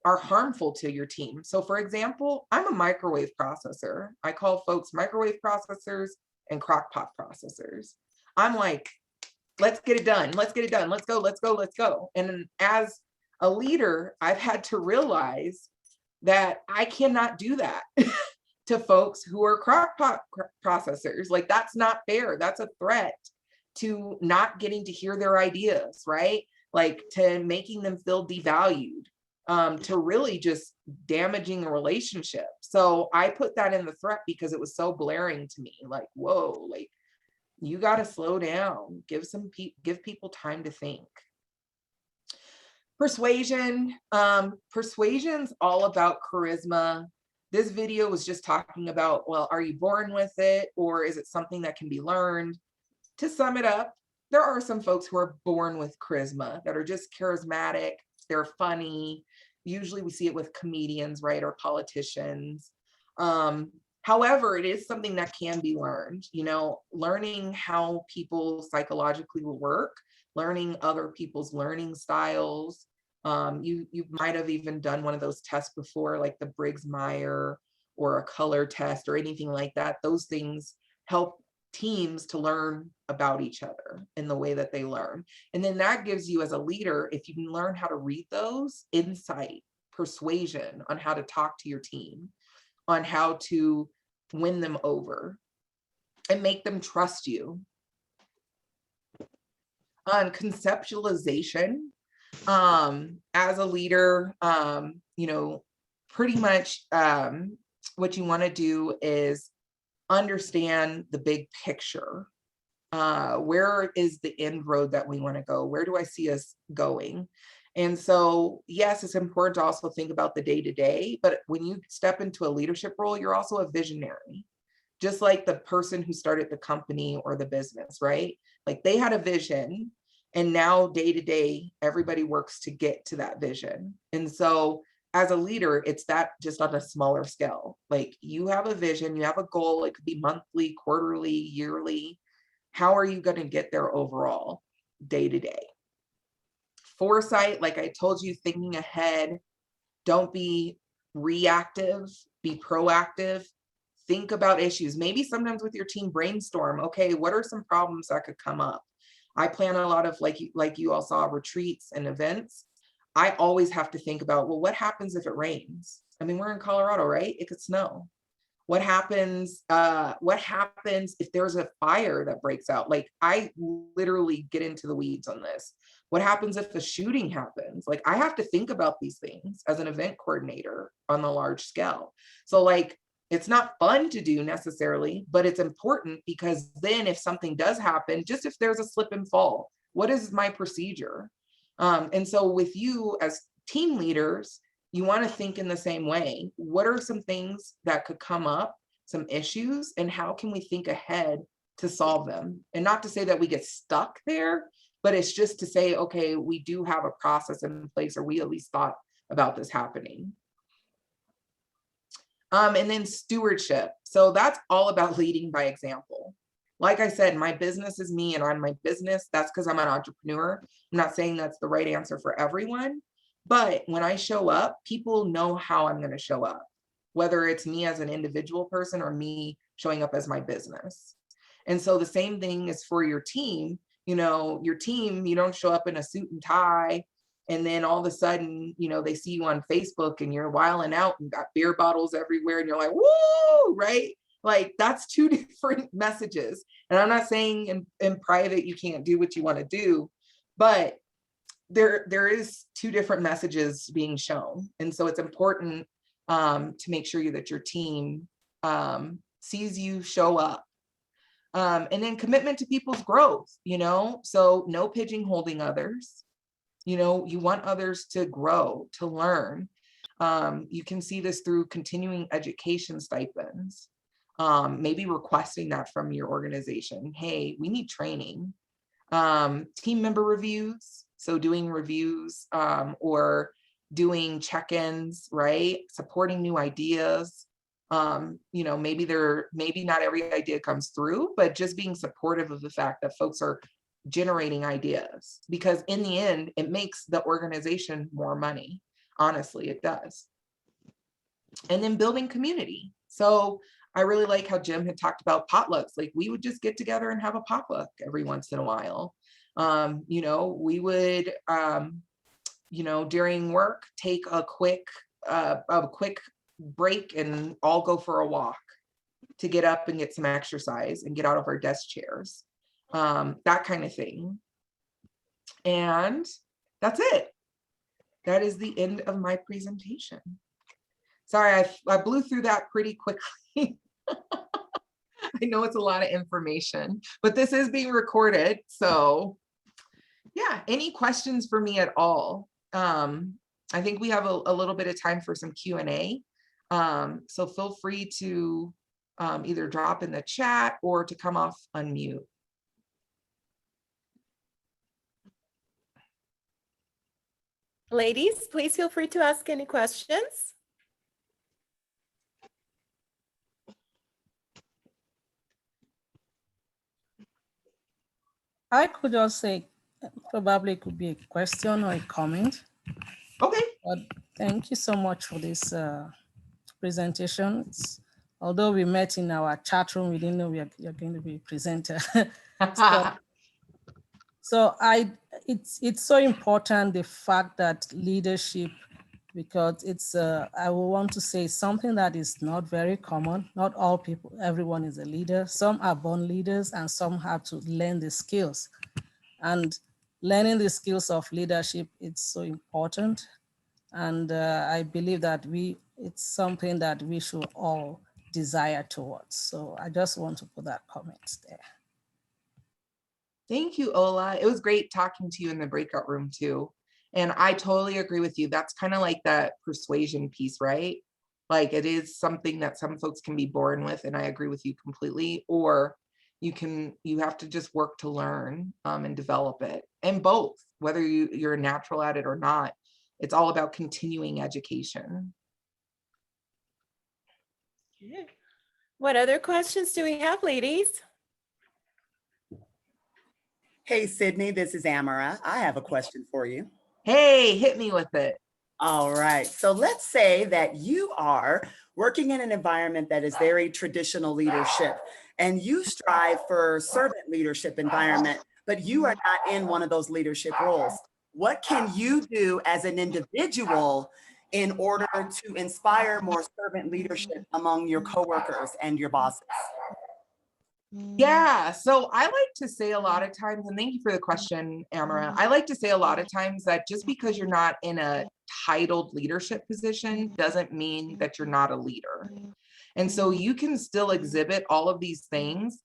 are harmful to your team? So for example, I'm a microwave processor. I call folks microwave processors and crock pot processors. I'm like, let's get it done. Let's get it done. Let's go, let's go, let's go. And as a leader, I've had to realize that I cannot do that to folks who are crock pot processors. Like that's not fair. That's a threat to not getting to hear their ideas, right? Like to making them feel devalued, to really just damaging a relationship. So I put that in the threat because it was so blaring to me. Like, whoa, like you got to slow down. Give people time to think. Persuasion. Persuasion's all about charisma. This video was just talking about, well, are you born with it or is it something that can be learned? To sum it up, there are some folks who are born with charisma that are just charismatic. They're funny. Usually we see it with comedians, right? Or politicians. However, it is something that can be learned, you know, learning how people psychologically will work, learning other people's learning styles. You might have even done one of those tests before, like the Briggs-Meyer or a color test or anything like that. Those things help teams to learn about each other in the way that they learn. And then that gives you as a leader, if you can learn how to read those, insight, persuasion on how to talk to your team, on how to win them over and make them trust you. On conceptualization, as a leader, you know, pretty much what you want to do is understand the big picture. Where is the end road that we want to go? Where do I see us going? And so, yes, it's important to also think about the day-to-day, but when you step into a leadership role, you're also a visionary, just like the person who started the company or the business, right? Like they had a vision, and now day-to-day, everybody works to get to that vision. And so as a leader, it's that just on a smaller scale. Like you have a vision, you have a goal, it could be monthly, quarterly, yearly. How are you going to get there overall, day-to-day? Foresight, like I told you, thinking ahead. Don't be reactive, be proactive. think about issues. Maybe sometimes with your team brainstorm, okay, what are some problems that could come up? I plan a lot of, like you all saw, retreats and events. I always have to think about, well, what happens if it rains? I mean, we're in Colorado, right? It could snow. What happens if there's a fire that breaks out? Like, I literally get into the weeds on this. What happens if a shooting happens? Like, I have to think about these things as an event coordinator on the large scale. So like, it's not fun to do necessarily, but it's important, because then if something does happen, just if there's a slip and fall, what is my procedure? And so with you as team leaders, you want to think in the same way. What are some things that could come up, some issues, and how can we think ahead to solve them? And not to say that we get stuck there, but it's just to say, okay, we do have a process in place, or we at least thought about this happening. And then stewardship. So that's all about leading by example. Like I said, my business is me and I'm my business. That's because I'm an entrepreneur. I'm not saying that's the right answer for everyone, but when I show up, people know how I'm going to show up, whether it's me as an individual person or me showing up as my business. And so the same thing is for your team. You know, your team, you don't show up in a suit and tie, and then all of a sudden, you know, they see you on Facebook and you're wilding out and got beer bottles everywhere and you're like, woo, right? Like, that's two different messages. And I'm not saying in private you can't do what you want to do, but there is two different messages being shown. And so it's important to make sure that your team sees you show up. And then commitment to people's growth, you know, so no pigeonholing others. You know, you want others to grow, to learn. You can see this through continuing education stipends, maybe requesting that from your organization. Hey, we need training. Team member reviews, so doing reviews or doing check-ins, right? Supporting new ideas. You know, maybe not every idea comes through, but just being supportive of the fact that folks are generating ideas, because in the end, it makes the organization more money. Honestly, it does. And then building community. So I really like how Jim had talked about potlucks. Like, we would just get together and have a potluck every once in a while. You know, we would, you know, during work, take a quick break and all go for a walk to get up and get some exercise and get out of our desk chairs. That kind of thing. And that's it. That is the end of my presentation. Sorry, I blew through that pretty quickly. I know it's a lot of information, but this is being recorded. So yeah, any questions for me at all? I think we have a little bit of time for some Q&A. So feel free to either drop in the chat or to come off unmute. Ladies, please feel free to ask any questions. I could just say, probably could be a question or a comment. Okay. But thank you so much for this presentation. Although we met in our chat room, we didn't know you're going to be a presenter. So it's so important, the fact that leadership, because it's I will want to say something that is not very common. Not all people, everyone is a leader. Some are born leaders and some have to learn the skills. And learning the skills of leadership, it's so important. And I believe that it's something that we should all desire towards. So I just want to put that comment there. Thank you, Ola. It was great talking to you in the breakout room too. And I totally agree with you. That's kind of like that persuasion piece, right? Like, it is something that some folks can be born with, and I agree with you completely. Or you have to just work to learn and develop it. And both, whether you're natural at it or not, it's all about continuing education. What other questions do we have, ladies? Hey, Sydney, this is Amara. I have a question for you. Hey, hit me with it. All right. So let's say that you are working in an environment that is very traditional leadership, and you strive for servant leadership environment, but you are not in one of those leadership roles. What can you do as an individual in order to inspire more servant leadership among your coworkers and your bosses? Yeah, so I like to say a lot of times, and thank you for the question, Amara. I like to say a lot of times that just because you're not in a titled leadership position doesn't mean that you're not a leader. And so you can still exhibit all of these things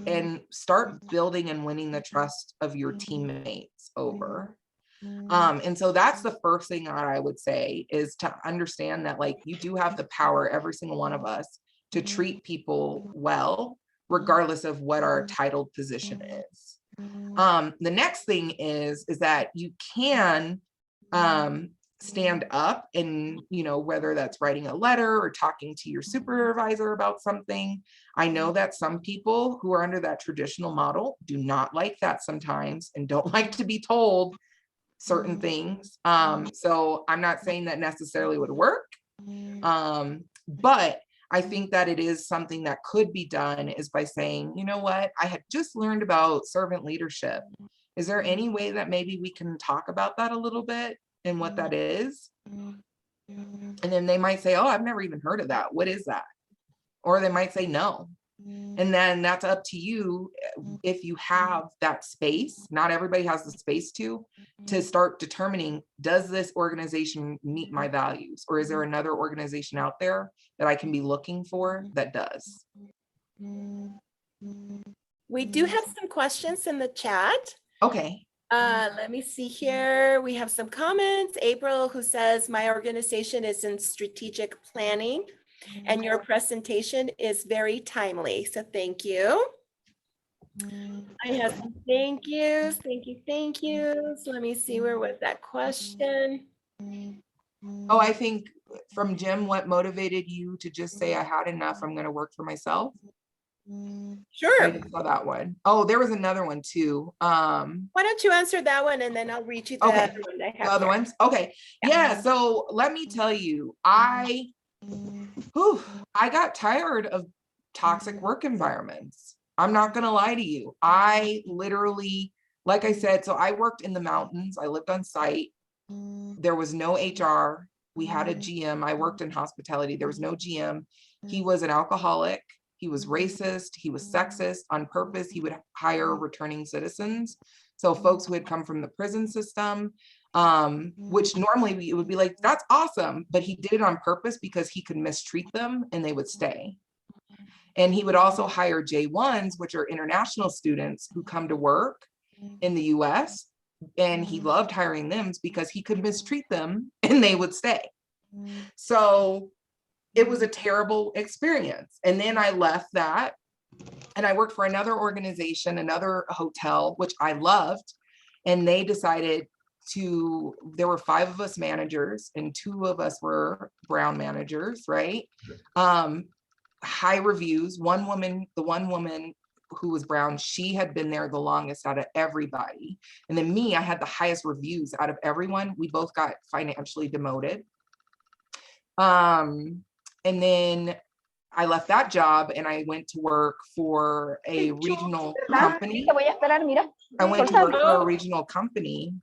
and start building and winning the trust of your teammates over. And so that's the first thing that I would say, is to understand that, like, you do have the power, every single one of us, to treat people well, regardless of what our titled position is. The next thing is that you can stand up and, you know, whether that's writing a letter or talking to your supervisor about something. I know that some people who are under that traditional model do not like that sometimes and don't like to be told certain things. So I'm not saying that necessarily would work, but I think that it is something that could be done, is by saying, you know what, I had just learned about servant leadership. Is there any way that maybe we can talk about that a little bit and what that is? And then they might say, oh, I've never even heard of that. What is that? Or they might say no. And then that's up to you, if you have that space. Not everybody has the space to start determining, does this organization meet my values? Or is there another organization out there that I can be looking for that does? We do have some questions in the chat. Okay. Let me see here. We have some comments. April, who says, my organization is in strategic planning and your presentation is very timely. So thank you. I have some thank yous. Thank yous. Let me see, where was that question? Oh, I think from Jim, what motivated you to just say, I had enough, I'm going to work for myself? Sure. I saw that one. Oh, there was another one too. Why don't you answer that one and then I'll read you the Okay. other one I have The other here. ones? Okay. Yeah. So let me tell you, I got tired of toxic work environments. I'm not going to lie to you. I literally, like I said, so I worked in the mountains. I lived on site. There was no HR. We had a GM. I worked in hospitality. There was no GM. He was an alcoholic. He was racist. He was sexist. On purpose, he would hire returning citizens. So folks who had come from the prison system, which normally it would be like, that's awesome. But he did it on purpose because he could mistreat them and they would stay. And he would also hire J1s, which are international students who come to work in the US. And he loved hiring them because he could mistreat them and they would stay. So it was a terrible experience. And then I left that and I worked for another organization, another hotel, which I loved. And they decided there were 5 of us managers and 2 of us were brown managers, right? High reviews. The one woman who was brown, she had been there the longest out of everybody. And then me, I had the highest reviews out of everyone. We both got financially demoted. And then I left that job and I went to work for a regional company. I went to work for a regional company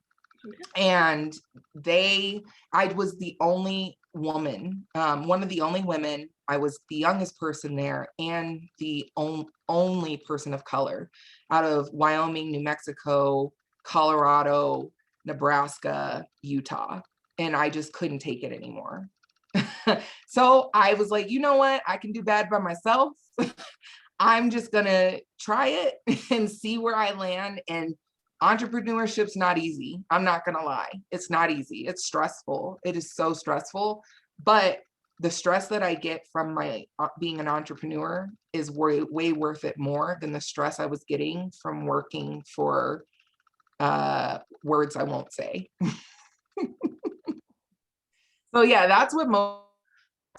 and I was the only woman, one of the only women. I was the youngest person there and the only person of color out of Wyoming, New Mexico, Colorado, Nebraska, Utah. And I just couldn't take it anymore. So I was like, you know what? I can do bad by myself. I'm just gonna try it and see where I land. And entrepreneurship's not easy. I'm not gonna lie. It's not easy. It's stressful. It is so stressful. But the stress that I get from my being an entrepreneur is way worth it more than the stress I was getting from working for words I won't say. So yeah, that's what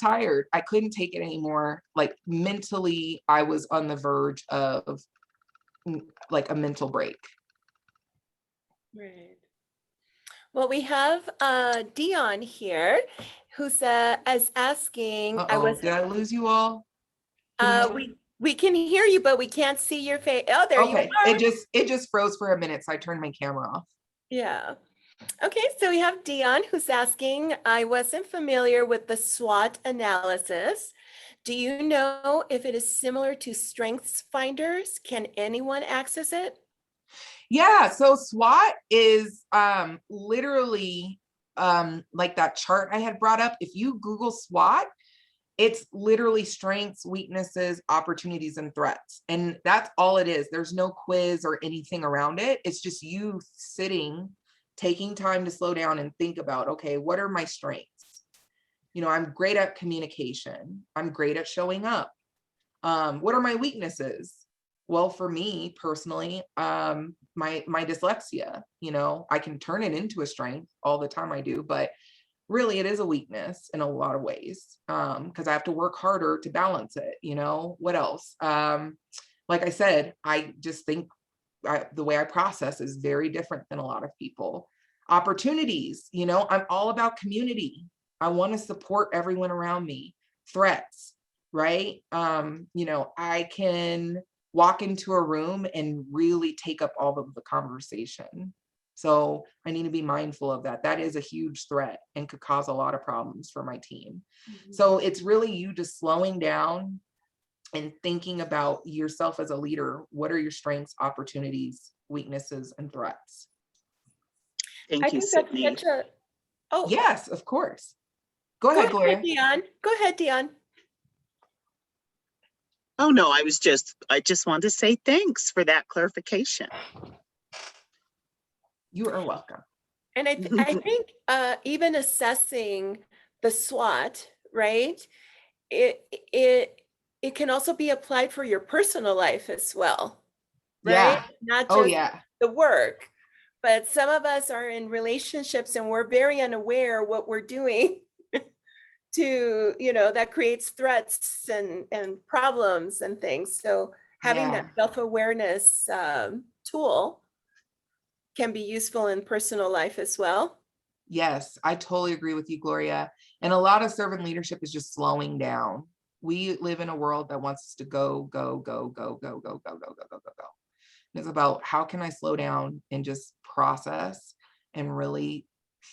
tired. I couldn't take it anymore. Like mentally, I was on the verge of like a mental break. Right. Well, we have Dion here who's is asking, Uh-oh, did I lose you all? we can hear you, but we can't see your face. Oh, there you Okay, are. it just froze for a minute, so I turned my camera off. Yeah. Okay, so we have Dion who's asking, I wasn't familiar with the SWOT analysis. Do you know if it is similar to Strengths Finders? Can anyone access it? Yeah, so SWOT is literally like that chart I had brought up. If you Google SWOT, it's literally strengths, weaknesses, opportunities, and threats. And that's all it is. There's no quiz or anything around it. It's just you sitting, taking time to slow down and think about, okay, what are my strengths? You know, I'm great at communication. I'm great at showing up. What are my weaknesses? Well, for me personally, my dyslexia, you know, I can turn it into a strength all the time I do, but really it is a weakness in a lot of ways, because I have to work harder to balance it. You know, what else? Like I said, I just think the way I process is very different than a lot of people. Opportunities, you know, I'm all about community. I want to support everyone around me. Threats, right? You know, I can walk into a room and really take up all of the conversation. So I need to be mindful of that. That is a huge threat and could cause a lot of problems for my team. So it's really you just slowing down and thinking about yourself as a leader. What are your strengths, opportunities, weaknesses, and threats? Thank you, Sydney. That's such a, oh. Yes, of course. Go ahead, Gloria. Dion. Go ahead, Dion. Oh, no, I just wanted to say thanks for that clarification. You are welcome. And I think even assessing the SWOT, right? It can also be applied for your personal life as well, right? Yeah. Not just the work, but some of us are in relationships and we're very unaware what we're doing to, you know, that creates threats and problems and things. So having that self-awareness tool can be useful in personal life as well. Yes, I totally agree with you, Gloria. And a lot of servant leadership is just slowing down. We live in a world that wants us to go, go, go, go, go, go, go, go, go, go, go, go. And it's about how can I slow down and just process and really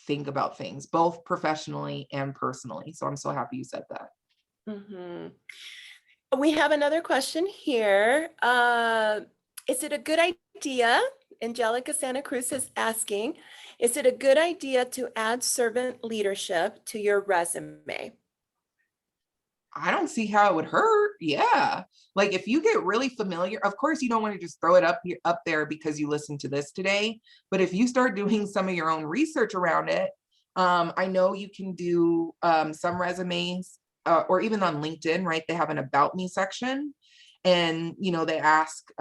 think about things, both professionally and personally. So I'm so happy you said that. Mm-hmm. We have another question here. Is it a good idea? Angelica Santa Cruz is asking, is it a good idea to add servant leadership to your resume? I don't see how it would hurt. Yeah. Like if you get really familiar, of course you don't want to just throw it up there because you listened to this today. But if you start doing some of your own research around it, I know you can do some resumes or even on LinkedIn, right? They have an about me section. And, you know, they ask,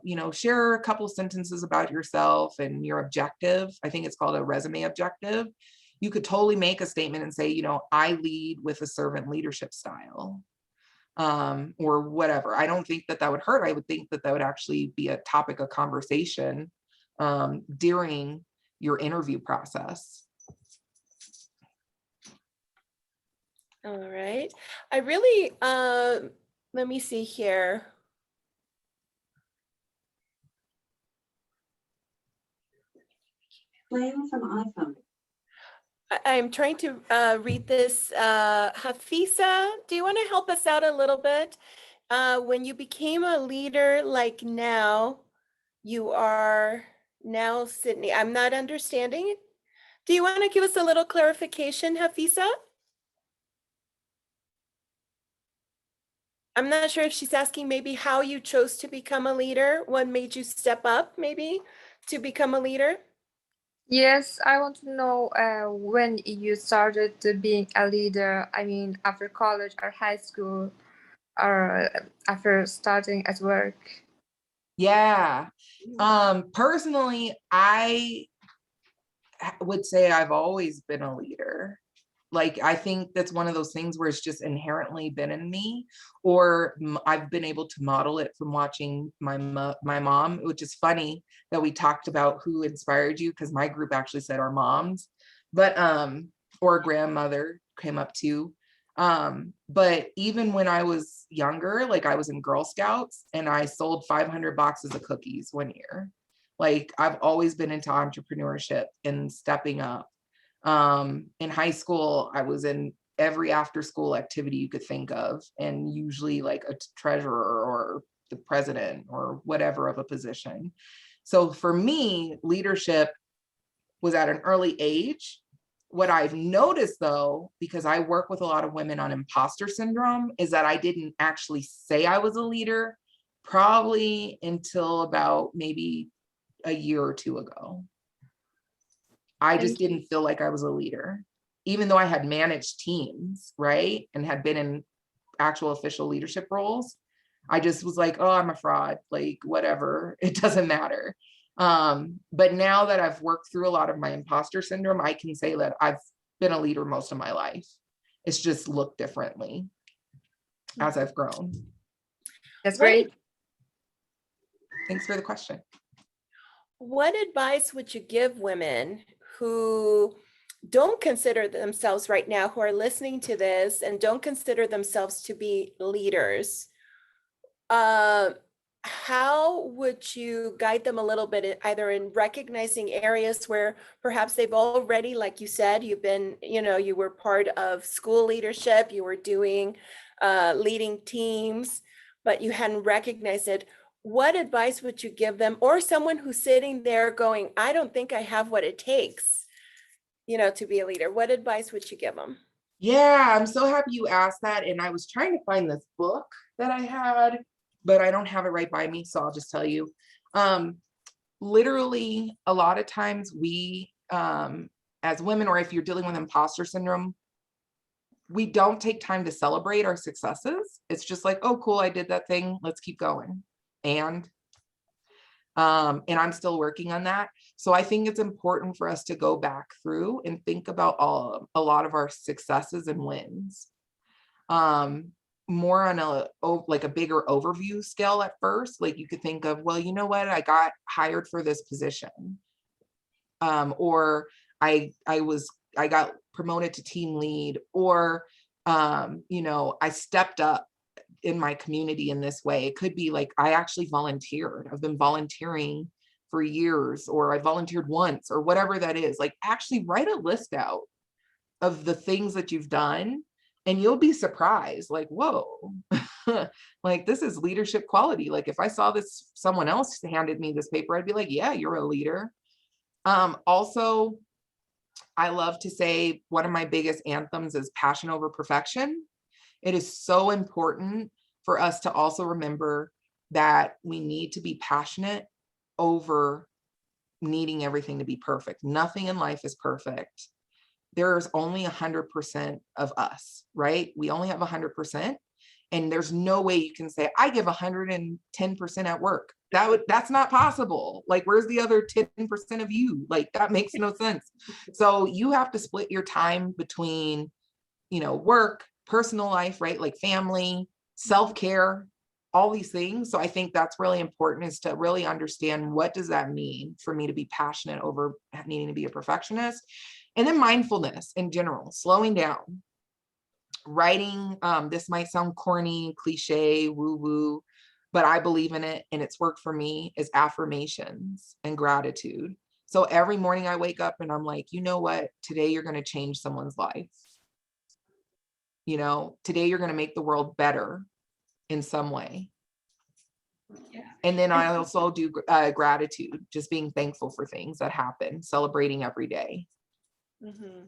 you know, share a couple sentences about yourself and your objective. I think it's called a resume objective. You could totally make a statement and say, you know, I lead with a servant leadership style, or whatever. I don't think that would hurt. I would think that would actually be a topic of conversation during your interview process. All right. I really, let me see here. Playing from iPhone. I'm trying to read this. Hafisa, do you want to help us out a little bit? When you became a leader like now, you are now Sydney. I'm not understanding it. Do you want to give us a little clarification, Hafisa? I'm not sure if she's asking maybe how you chose to become a leader. What made you step up maybe to become a leader? Yes, I want to know when you started being a leader. I mean, after college or high school or after starting at work. Yeah. Personally, I would say I've always been a leader. Like, I think that's one of those things where it's just inherently been in me, or I've been able to model it from watching my mom, which is funny that we talked about who inspired you, because my group actually said our moms, but or grandmother. came up to. But even when I was younger, like I was in Girl Scouts and I sold 500 boxes of cookies one year. Like I've always been into entrepreneurship and stepping up. In high school, I was in every after school activity you could think of, and usually like a treasurer or the president or whatever of a position. So for me, leadership was at an early age. What I've noticed though, because I work with a lot of women on imposter syndrome, is that I didn't actually say I was a leader probably until about maybe a year or two ago. I just didn't feel like I was a leader, even though I had managed teams, right? And had been in actual official leadership roles. I just was like, oh, I'm a fraud, like whatever, it doesn't matter. But now that I've worked through a lot of my imposter syndrome, I can say that I've been a leader most of my life. It's just looked differently as I've grown. That's great. Thanks for the question. What advice would you give women who don't consider themselves right now, who are listening to this and don't consider themselves to be leaders? How would you guide them a little bit, either in recognizing areas where perhaps they've already, like you said, you've been, you were part of school leadership, you were doing leading teams, but you hadn't recognized it. What advice would you give them, or someone who's sitting there going, I don't think I have what it takes, to be a leader? What advice would you give them? Yeah, I'm so happy you asked that. And I was trying to find this book that I had, but I don't have it right by me. So I'll just tell you, literally a lot of times we, as women, or if you're dealing with imposter syndrome, we don't take time to celebrate our successes. It's just like, oh, cool, I did that thing. Let's keep going. And I'm still working on that. So I think it's important for us to go back through and think about a lot of our successes and wins. More on a bigger overview scale at first. Like you could think of, well, you know what, I got hired for this position. Or I got promoted to team lead, or I stepped up in my community in this way. It could be like, I actually volunteered. I've been volunteering for years, or I volunteered once, or whatever that is. Like actually write a list out of the things that you've done, and you'll be surprised, like, whoa, like this is leadership quality. Like if I saw this, someone else handed me this paper, I'd be like, yeah, you're a leader. Also, I love to say one of my biggest anthems is passion over perfection. It is so important for us to also remember that we need to be passionate over needing everything to be perfect. Nothing in life is perfect. There's only 100% of us, right? We only have 100%. And there's no way you can say, I give 110% at work. That's not possible. Like, where's the other 10% of you? Like, that makes no sense. So you have to split your time between, work, personal life, right? Like family, self-care, all these things. So I think that's really important, is to really understand, what does that mean for me to be passionate over needing to be a perfectionist? And then mindfulness in general, slowing down. Writing, this might sound corny, cliche, woo-woo, but I believe in it and it's worked for me, is affirmations and gratitude. So every morning I wake up and I'm like, you know what? Today you're going to change someone's life. Today you're going to make the world better in some way. And then I also do gratitude, just being thankful for things that happen, celebrating every day. Mm-hmm.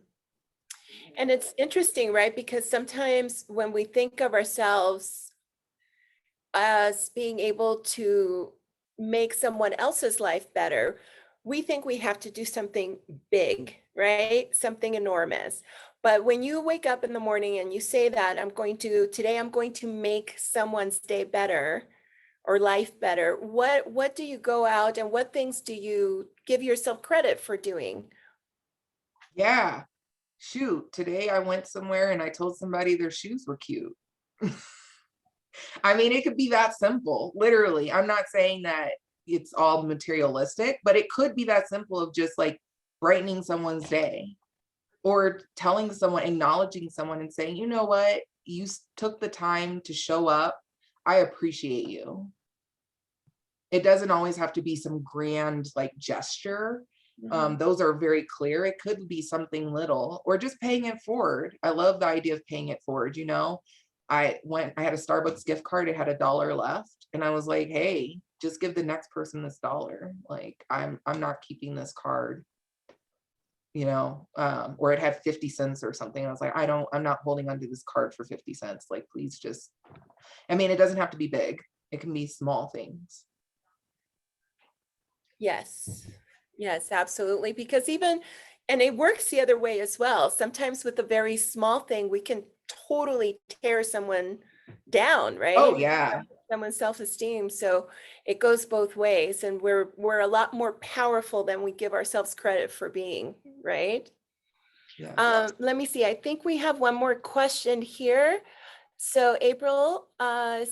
And it's interesting, right? Because sometimes when we think of ourselves as being able to make someone else's life better, we think we have to do something big, right? Something enormous. But when you wake up in the morning and you say that, today I'm going to make someone's day better or life better, what do you go out and what things do you give yourself credit for doing? Yeah. Shoot, today I went somewhere and I told somebody their shoes were cute. I mean, it could be that simple, literally. I'm not saying that it's all materialistic, but it could be that simple, of just like brightening someone's day. or telling someone, acknowledging someone and saying, you know what, you took the time to show up. I appreciate you. It doesn't always have to be some grand like gesture. Those are very clear. It could be something little, or just paying it forward. I love the idea of paying it forward. You know, I had a Starbucks gift card. It had $1 left, and I was like, hey, just give the next person this $1. Like, I'm not keeping this card. You know, or it had 50 cents or something. I was like, I'm not holding onto this card for 50 cents. Like, please just, I mean, it doesn't have to be big. It can be small things. Yes, yes, absolutely. Because and it works the other way as well. Sometimes with a very small thing, we can totally tear someone down, right? Oh, yeah. Someone's self-esteem. So it goes both ways, and we're a lot more powerful than we give ourselves credit for being, right? Yeah. Let me see. I think we have one more question here. So April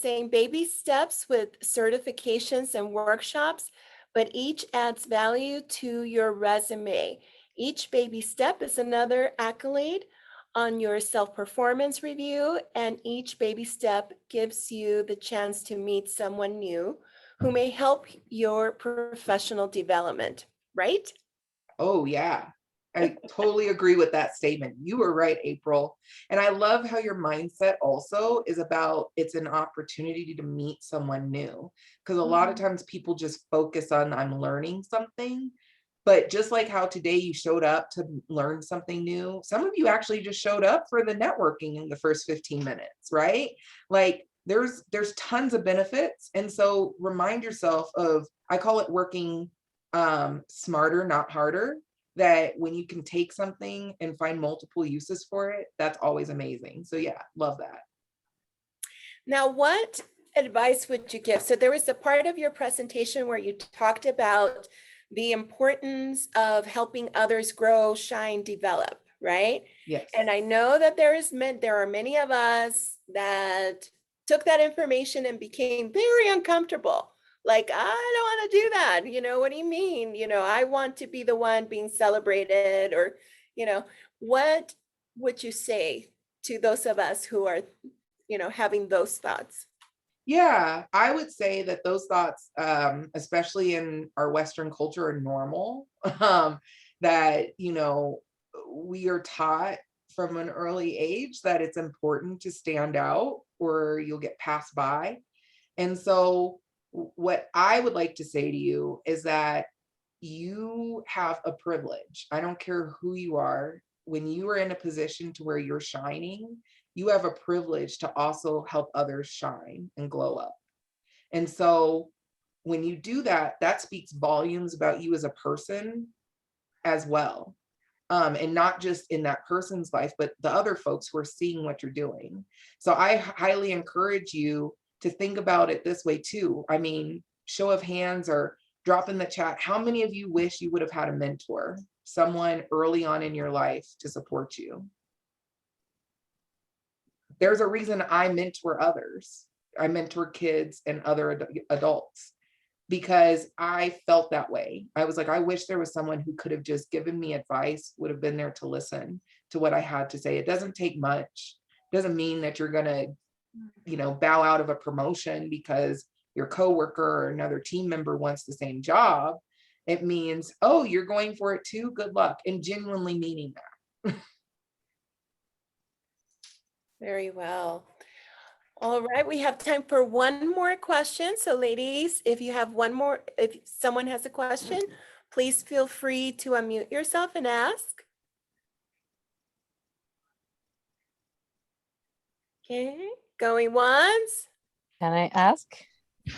saying baby steps with certifications and workshops, but each adds value to your resume. Each baby step is another accolade on your self-performance review, and each baby step gives you the chance to meet someone new who may help your professional development, right? Oh, yeah. I totally agree with that statement. You were right, April. And I love how your mindset also is about it's an opportunity to meet someone new. Because a lot of times people just focus on I'm learning something. But just like how today you showed up to learn something new, some of you actually just showed up for the networking in the first 15 minutes, right? Like there's tons of benefits. And so remind yourself of, I call it working smarter, not harder, that when you can take something and find multiple uses for it, that's always amazing. So yeah, love that. Now, what advice would you give? So there was a part of your presentation where you talked about the importance of helping others grow, shine, develop, right? Yes. And I know that there are many of us that took that information and became very uncomfortable. Like, I don't want to do that. You know, what do you mean? You know, I want to be the one being celebrated, or, you know, what would you say to those of us who are, you know, having those thoughts? Yeah, I would say that those thoughts, especially in our Western culture, are normal. That, you know, we are taught from an early age that it's important to stand out or you'll get passed by. And so what I would like to say to you is that you have a privilege. I don't care who you are. When you are in a position to where you're shining, you have a privilege to also help others shine and glow up. And so when you do that, that speaks volumes about you as a person as well. And not just in that person's life, but the other folks who are seeing what you're doing. So I highly encourage you to think about it this way too. I mean, show of hands or drop in the chat. How many of you wish you would have had a mentor, someone early on in your life to support you? There's a reason I mentor others. I mentor kids and other adults because I felt that way. I was like, I wish there was someone who could have just given me advice, would have been there to listen to what I had to say. It doesn't take much. It doesn't mean that you're going to, you know, bow out of a promotion because your coworker or another team member wants the same job. It means, oh, you're going for it too? Good luck. And genuinely meaning that. Very well. All right, we have time for one more question. So ladies, if you have one more, if someone has a question, please feel free to unmute yourself and ask. Okay, going once. Can I ask?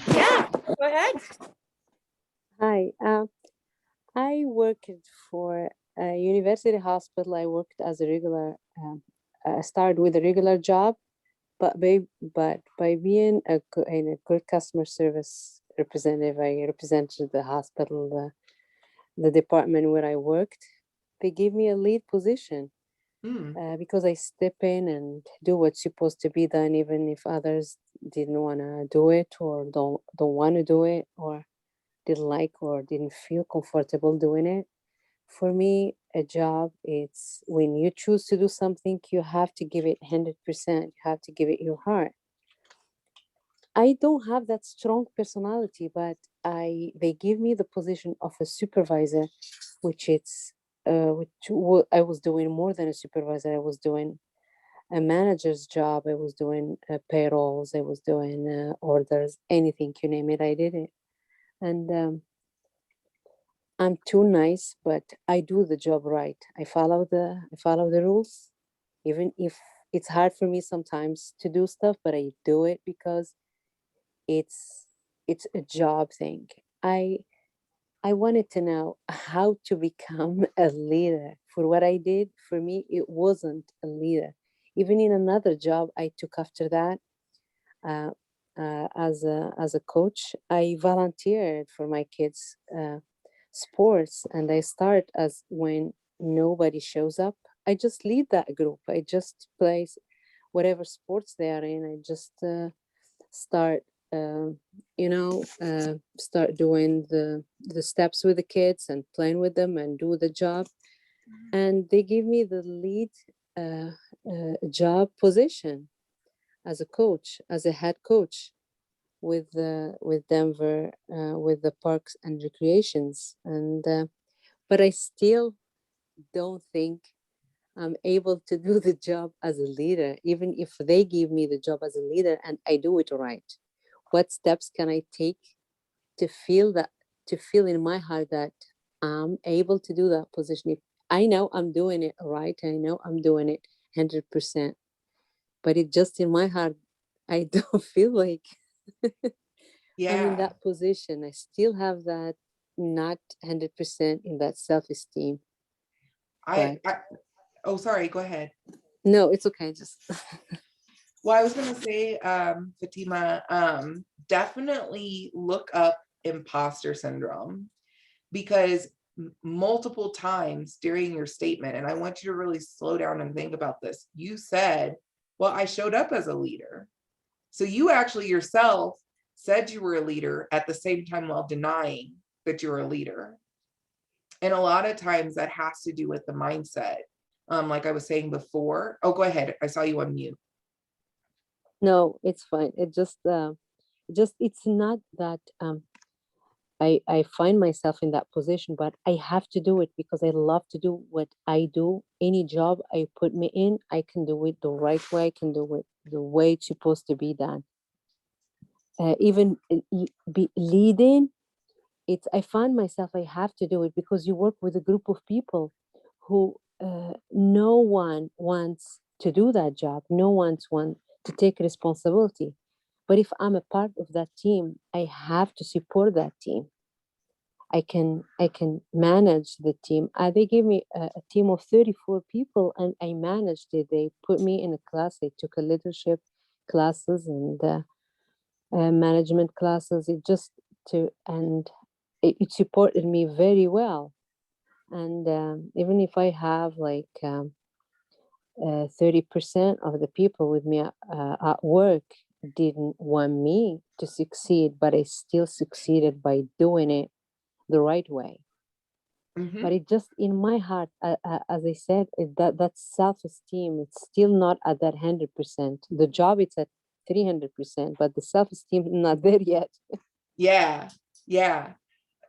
Yeah, go ahead. Hi, I worked for a university hospital. I worked as a regular, I started with a regular job, but by being a good customer service representative, I represented the hospital, the department where I worked. They gave me a lead position because I step in and do what's supposed to be done, even if others didn't want to do it or don't want to do it or didn't like or didn't feel comfortable doing it. for me, a job, it's when you choose to do something, you have to give it 100%. You have to give it your heart. I don't have that strong personality, but they give me the position of a supervisor, which it's I was doing more than a supervisor. I was doing a manager's job. I was doing payrolls. I was doing orders, anything you name it, I did it. And I'm too nice, but I do the job right. I follow the rules, even if it's hard for me sometimes to do stuff, but I do it because it's a job thing. I wanted to know how to become a leader. For what I did, for me, it wasn't a leader. Even in another job I took after that, as a coach, I volunteered for my kids' sports, and I start as when nobody shows up. I just lead that group. I just play whatever sports they are in. I just start start doing the steps with the kids and playing with them and do the job. And they give me the lead job position as a coach, as a head coach with Denver, with the parks and recreations. And but I still don't think I'm able to do the job as a leader, even if they give me the job as a leader and I do it right. What steps can I take to feel in my heart that I'm able to do that position? If I know I'm doing it right, I know I'm doing it 100%, but it just in my heart, I don't feel like I'm in that position. I still have that not 100% in that self-esteem. Oh, sorry, go ahead. No, it's okay. Just well, I was gonna say, Fatima, definitely look up imposter syndrome, because multiple times during your statement, and I want you to really slow down and think about this, you said, well, I showed up as a leader. So you actually yourself said you were a leader at the same time while denying that you're a leader. And a lot of times that has to do with the mindset. Like I was saying before. Oh, go ahead. I saw you on mute. No, it's fine. It just it's not that I find myself in that position, but I have to do it because I love to do what I do. Any job I put me in, I can do it the right way. I can do it the way it's supposed to be done. Even be leading, I find myself, I have to do it because you work with a group of people who no one wants to do that job. No one wants to take responsibility. But if I'm a part of that team, I have to support that team. I can manage the team. They gave me a team of 34 people and I managed it. They put me in a class. I took a leadership classes and management classes. It supported me very well. And even if I have like 30% of the people with me at work didn't want me to succeed, but I still succeeded by doing it the right way. Mm-hmm. But it just in my heart, as I said, that self-esteem, it's still not at that 100%. The job, it's at 300%, but the self-esteem is not there yet. Yeah.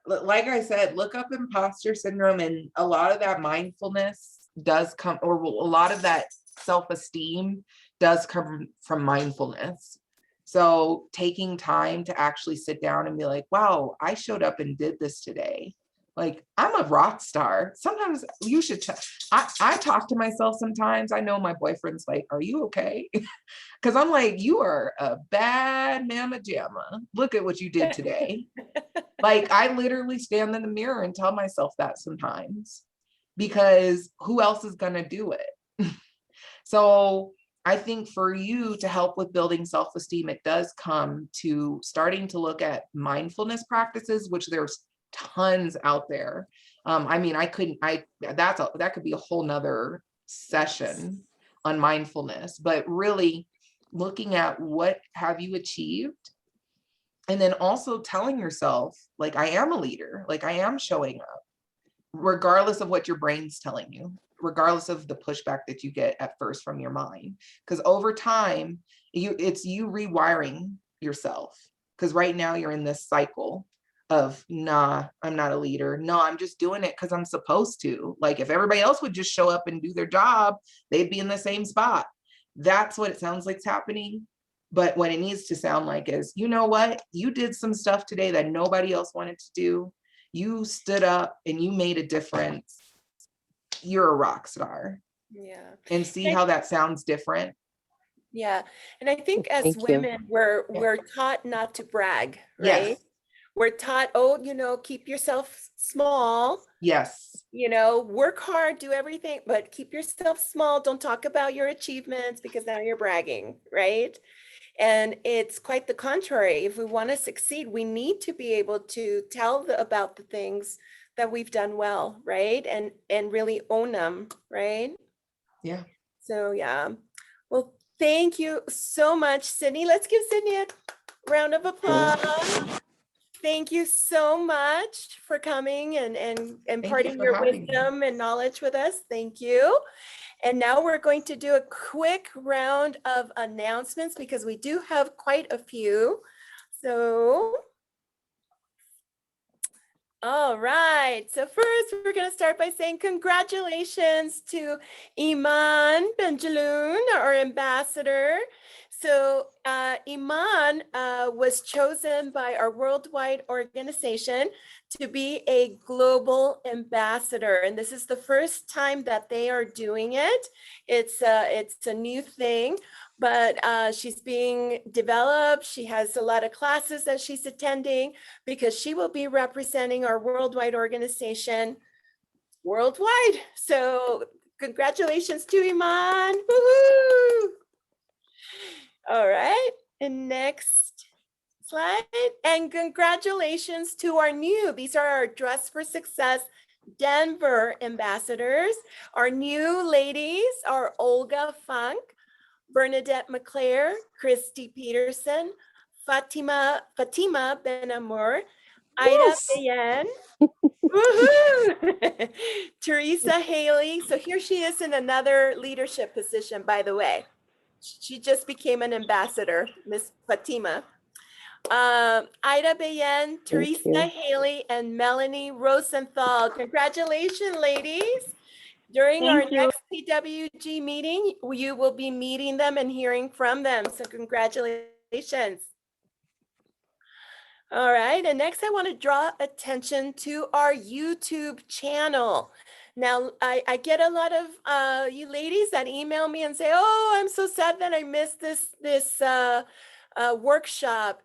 Like I said, look up imposter syndrome, and a lot of that mindfulness does come, or a lot of that self-esteem does come from mindfulness. So taking time to actually sit down and be like, wow, I showed up and did this today. Like, I'm a rock star. Sometimes you should I talk to myself sometimes. I know my boyfriend's like, are you okay? Because I'm like, you are a bad mama jamma. Look at what you did today. Like, I literally stand in the mirror and tell myself that sometimes, because who else is going to do it? So I think for you to help with building self-esteem, it does come to starting to look at mindfulness practices, which there's tons out there. I mean, that could be a whole nother session on mindfulness, but really looking at what have you achieved, and then also telling yourself, like, I am a leader, like I am showing up. regardless of what your brain's telling you, regardless of the pushback that you get at first from your mind. Because over time, it's you rewiring yourself. Because right now you're in this cycle of, nah, I'm not a leader. No, I'm just doing it because I'm supposed to. Like if everybody else would just show up and do their job, they'd be in the same spot. That's what it sounds like's happening. But what it needs to sound like is, you know what? You did some stuff today that nobody else wanted to do. You stood up and you made a difference. You're a rock star. Yeah. And see how that sounds different. Yeah. And I think as Thank you. women, we're taught not to brag, right? Yes. We're taught, oh, keep yourself small. Yes. Work hard, do everything, but keep yourself small. Don't talk about your achievements because now you're bragging, right? And it's quite the contrary. If we want to succeed, we need to be able to tell about the things that we've done well, right? And really own them, right? Yeah. So yeah. Well, thank you so much, Sydney. Let's give Sydney a round of applause. Thank you so much for coming and imparting for your having me. wisdom and knowledge with us. Thank you. And now we're going to do a quick round of announcements because we do have quite a few. So, all right. So first, we're going to start by saying congratulations to Iman Benjaloun, our ambassador. So Iman was chosen by our worldwide organization to be a global ambassador. And this is the first time that they are doing it. It's a new thing, but she's being developed. She has a lot of classes that she's attending because she will be representing our worldwide organization worldwide. So congratulations to Iman. Woohoo! All right, and next slide. And congratulations to our these are our Dress for Success Denver ambassadors. Our new ladies are Olga Funk, Bernadette McClare, Christy Peterson, Fatima Benamor, Ida Bayen, woohoo! Teresa Haley. So here she is in another leadership position, by the way. She just became an ambassador, Miss Fatima. Ida Bayen, Teresa Haley, and Melanie Rosenthal. Congratulations, ladies. During our next PWG meeting, you will be meeting them and hearing from them. So congratulations. All right, and next I want to draw attention to our YouTube channel. Now, I get a lot of you ladies that email me and say, oh, I'm so sad that I missed this workshop.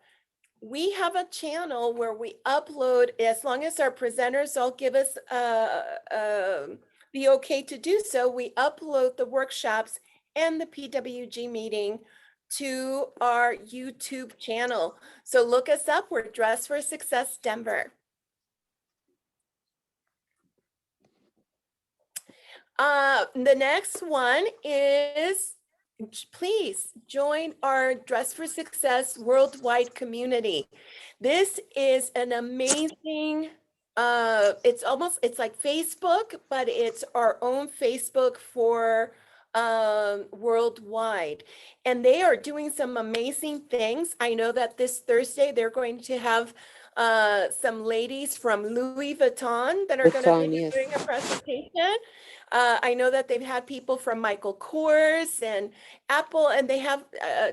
We have a channel where we upload, as long as our presenters all give us the okay to do so, we upload the workshops and the PWG meeting to our YouTube channel. So look us up, we're Dress for Success Denver. The next one is, please join our Dress for Success worldwide community. This is an amazing, it's like Facebook, but it's our own Facebook for worldwide. And they are doing some amazing things. I know that this Thursday, they're going to have some ladies from Louis Vuitton that are going to be doing a presentation. I know that they've had people from Michael Kors and Apple, and they have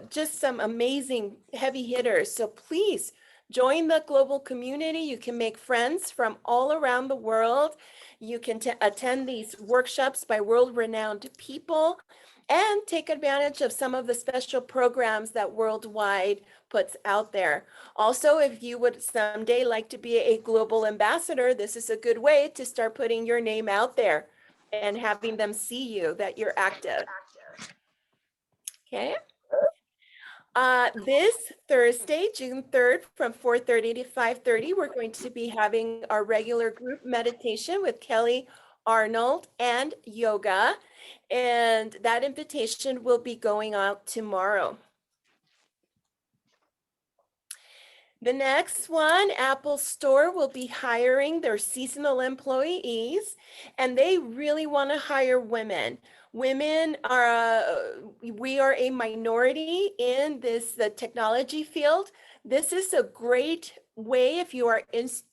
just some amazing heavy hitters. So please join the global community. You can make friends from all around the world. You can attend these workshops by world-renowned people and take advantage of some of the special programs that Worldwide puts out there. Also, if you would someday like to be a global ambassador, this is a good way to start putting your name out there and having them see you, that you're active. Okay. This Thursday, June 3rd, from 4:30 to 5:30, we're going to be having our regular group meditation with Kelly Arnold and yoga. And that invitation will be going out tomorrow. The next one, Apple Store will be hiring their seasonal employees, and they really want to hire women. Women are, we are a minority in the technology field. This is a great way if you are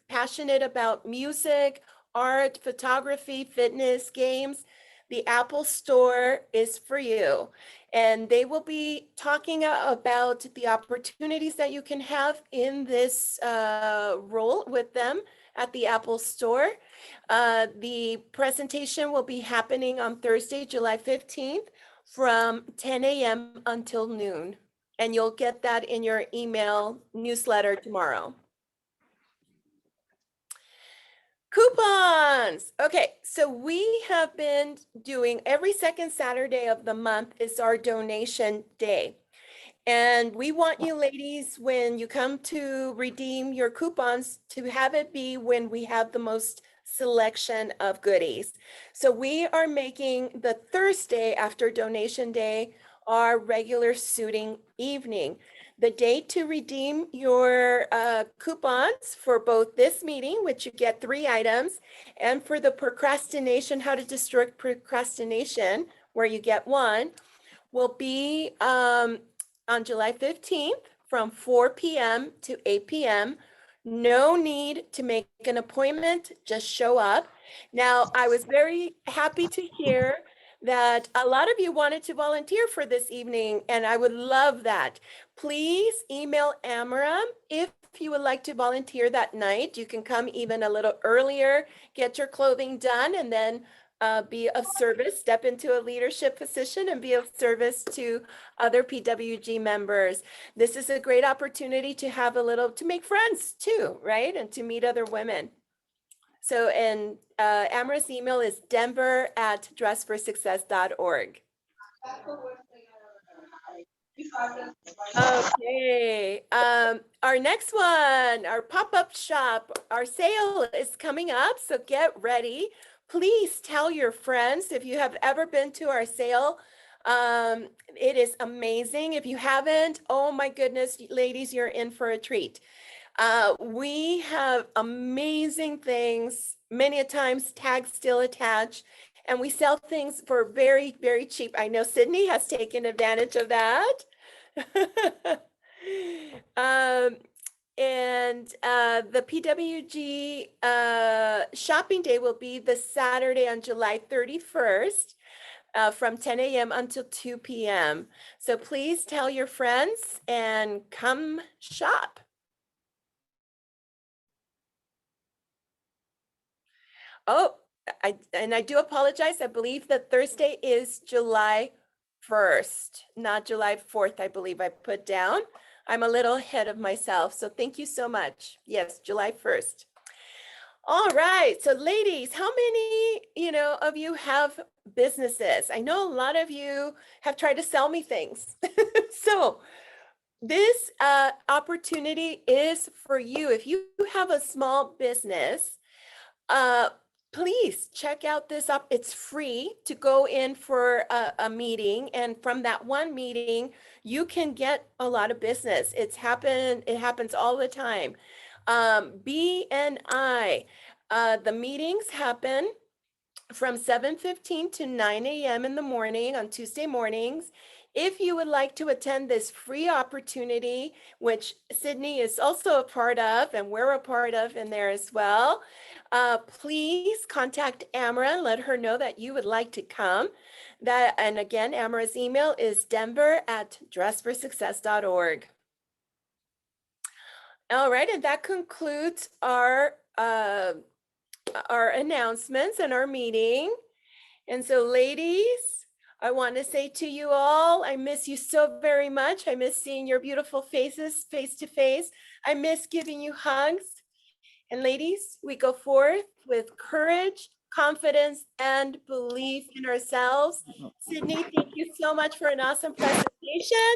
passionate about music, art, photography, fitness, games. The Apple Store is for you. And they will be talking about the opportunities that you can have in this role with them at the Apple Store. The presentation will be happening on Thursday, July 15th from 10 a.m. until noon. And you'll get that in your email newsletter tomorrow. Coupons. Okay, so we have been doing every second Saturday of the month is our donation day. And we want you ladies, when you come to redeem your coupons, to have it be when we have the most selection of goodies. So we are making the Thursday after donation day our regular suiting evening. The date to redeem your coupons for both this meeting, which you get 3 items, and for the procrastination, how to destroy procrastination, where you get 1, will be on July 15th from 4 p.m. to 8 p.m. No need to make an appointment, just show up. Now, I was very happy to hear that a lot of you wanted to volunteer for this evening, and I would love that. Please email Amara if you would like to volunteer that night. You can come even a little earlier, get your clothing done, and then be of service, step into a leadership position and be of service to other PWG members. This is a great opportunity to have to make friends too, right? And to meet other women. So, and Amara's email is denver@dressforsuccess.org. Okay, our next one, our pop-up shop, our sale is coming up, so get ready. Please tell your friends if you have ever been to our sale. It is amazing. If you haven't, oh my goodness, ladies, you're in for a treat. We have amazing things, many a times tags still attached, and we sell things for very, very cheap. I know Sydney has taken advantage of that. And the PWG shopping day will be the Saturday on July 31st from 10 a.m. until 2 p.m. So please tell your friends and come shop. Oh, I do apologize. I believe that Thursday is July 1st, not July 4th, I believe I put down. I'm a little ahead of myself, so thank you so much. Yes, July 1st. All right, so ladies, how many, of you have businesses? I know a lot of you have tried to sell me things. So this opportunity is for you. If you have a small business, please check out this up. It's free to go in for a meeting, and from that one meeting, you can get a lot of business. It happens all the time. BNI, the meetings happen from 7:15 to 9 a.m. in the morning on Tuesday mornings. If you would like to attend this free opportunity, which Sydney is also a part of, and we're a part of in there as well, please contact Amara and let her know that you would like to come. And again, Amara's email is denver@dressforsuccess.org. All right, and that concludes our announcements and our meeting. And so, ladies, I want to say to you all, I miss you so very much. I miss seeing your beautiful faces face to face. I miss giving you hugs. And ladies, we go forth with courage, confidence, and belief in ourselves. Sydney, thank you so much for an awesome presentation.